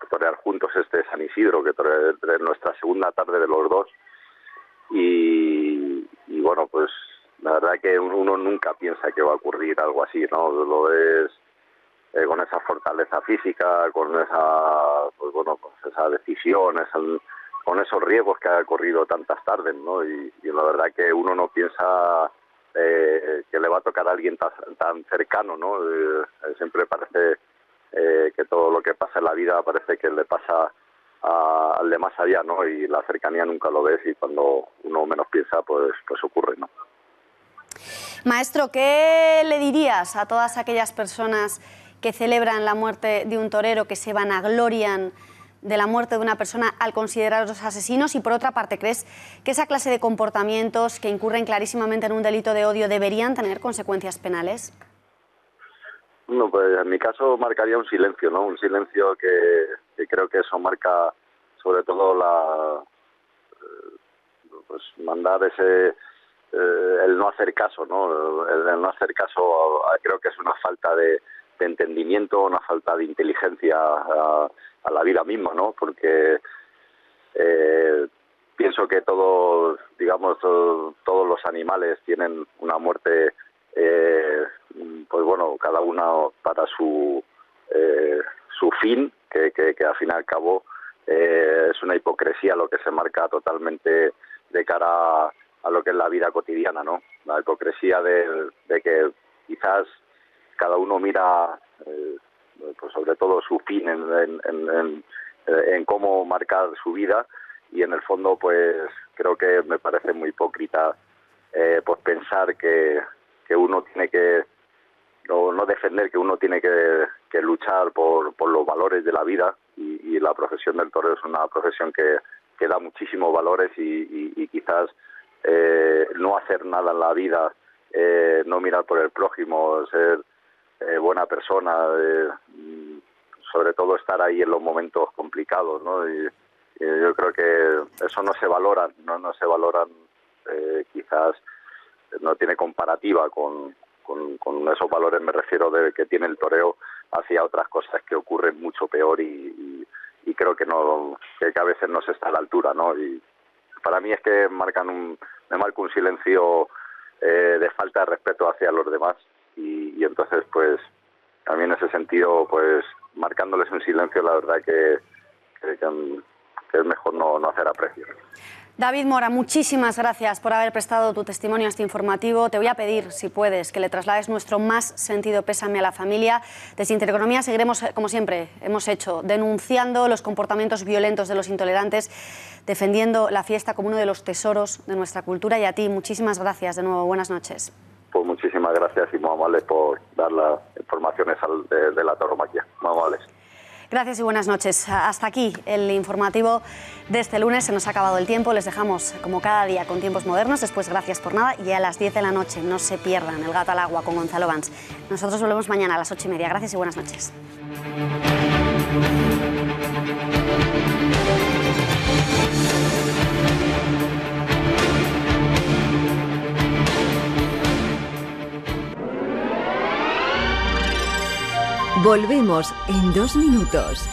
torear juntos San Isidro, que es nuestra segunda tarde de los dos. Y bueno, pues la verdad que uno nunca piensa que va a ocurrir algo así, ¿no? Lo ves con esa fortaleza física, con esa, pues bueno, pues esa decisión, con esos riesgos que ha corrido tantas tardes, ¿no? Y la verdad que uno no piensa que le va a tocar a alguien tan cercano, ¿no? Siempre parece que todo lo que pasa en la vida parece que le pasa al de más allá, ¿no? Y la cercanía nunca lo ves y cuando uno menos piensa, pues ocurre, ¿no? Maestro, ¿qué le dirías a todas aquellas personas que celebran la muerte de un torero, que se vanaglorian de la muerte de una persona al considerarlos asesinos? Y por otra parte, ¿crees que esa clase de comportamientos que incurren clarísimamente en un delito de odio deberían tener consecuencias penales? No, pues en mi caso marcaría un silencio, ¿no? Un silencio que creo que eso marca sobre todo pues mandar el no hacer caso, ¿no? El no hacer caso creo que es una falta de entendimiento, una falta de inteligencia a la vida misma, ¿no? Porque pienso que todos los animales tienen una muerte, pues bueno, cada uno para su fin, que al fin y al cabo es una hipocresía lo que se marca totalmente de cara lo que es la vida cotidiana, ¿no? La hipocresía de que quizás cada uno mira, pues sobre todo su fin en cómo marcar su vida, y en el fondo pues creo que me parece muy hipócrita pues pensar que uno tiene que no defender, que uno tiene que luchar por los valores de la vida, y la profesión del torero es una profesión que da muchísimos valores, y quizás no hacer nada en la vida, no mirar por el prójimo, ser buena persona, sobre todo estar ahí en los momentos complicados, ¿no? Y yo creo que eso no se valora, no se valoran, quizás no tiene comparativa con esos valores, me refiero, de que tiene el toreo hacia otras cosas que ocurren mucho peor, y creo que a veces no se está a la altura, ¿no? Y para mí es que me marca un silencio de falta de respeto hacia los demás, y entonces pues a mí en ese sentido, pues marcándoles un silencio, la verdad que es mejor no hacer aprecio. David Mora, muchísimas gracias por haber prestado tu testimonio a este informativo. Te voy a pedir, si puedes, que le traslades nuestro más sentido pésame a la familia. Desde Intereconomía seguiremos, como siempre hemos hecho, denunciando los comportamientos violentos de los intolerantes, defendiendo la fiesta como uno de los tesoros de nuestra cultura. Y a ti, muchísimas gracias de nuevo. Buenas noches. Pues muchísimas gracias y muy amables por dar las informaciones de la tauromaquia. Muy amables. Gracias y buenas noches. Hasta aquí el informativo de este lunes. Se nos ha acabado el tiempo. Les dejamos, como cada día, con Tiempos Modernos. Después, Gracias por Nada. Y a las 10 de la noche, no se pierdan El Gato al Agua con Gonzalo Vans. Nosotros volvemos mañana a las 8:30. Gracias y buenas noches. Volvemos en 2 minutos.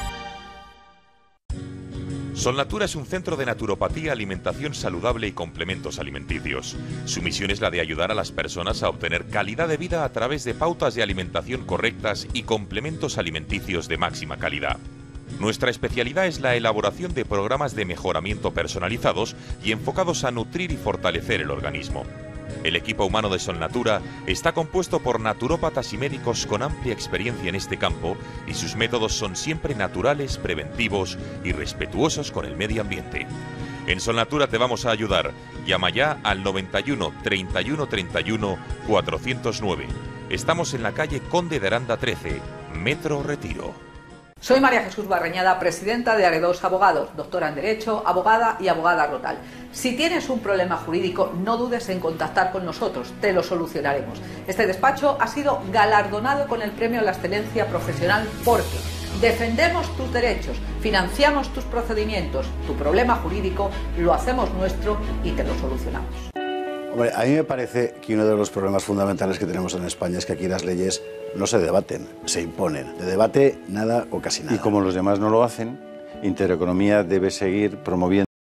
Solnatura es un centro de naturopatía, alimentación saludable y complementos alimenticios. Su misión es la de ayudar a las personas a obtener calidad de vida a través de pautas de alimentación correctas y complementos alimenticios de máxima calidad. Nuestra especialidad es la elaboración de programas de mejoramiento personalizados y enfocados a nutrir y fortalecer el organismo. El equipo humano de Solnatura está compuesto por naturópatas y médicos con amplia experiencia en este campo, y sus métodos son siempre naturales, preventivos y respetuosos con el medio ambiente. En Solnatura te vamos a ayudar. Llama ya al 91 31 31 409. Estamos en la calle Conde de Aranda 13, Metro Retiro. Soy María Jesús Barreñada, presidenta de Aredos Abogados, doctora en Derecho, abogada y abogada rural. Si tienes un problema jurídico, no dudes en contactar con nosotros, te lo solucionaremos. Este despacho ha sido galardonado con el Premio a la Excelencia Profesional porque defendemos tus derechos, financiamos tus procedimientos, tu problema jurídico lo hacemos nuestro y te lo solucionamos. Hombre, a mí me parece que uno de los problemas fundamentales que tenemos en España es que aquí las leyes no se debaten, se imponen. De debate, nada o casi nada. Y como los demás no lo hacen, Intereconomía debe seguir promoviendo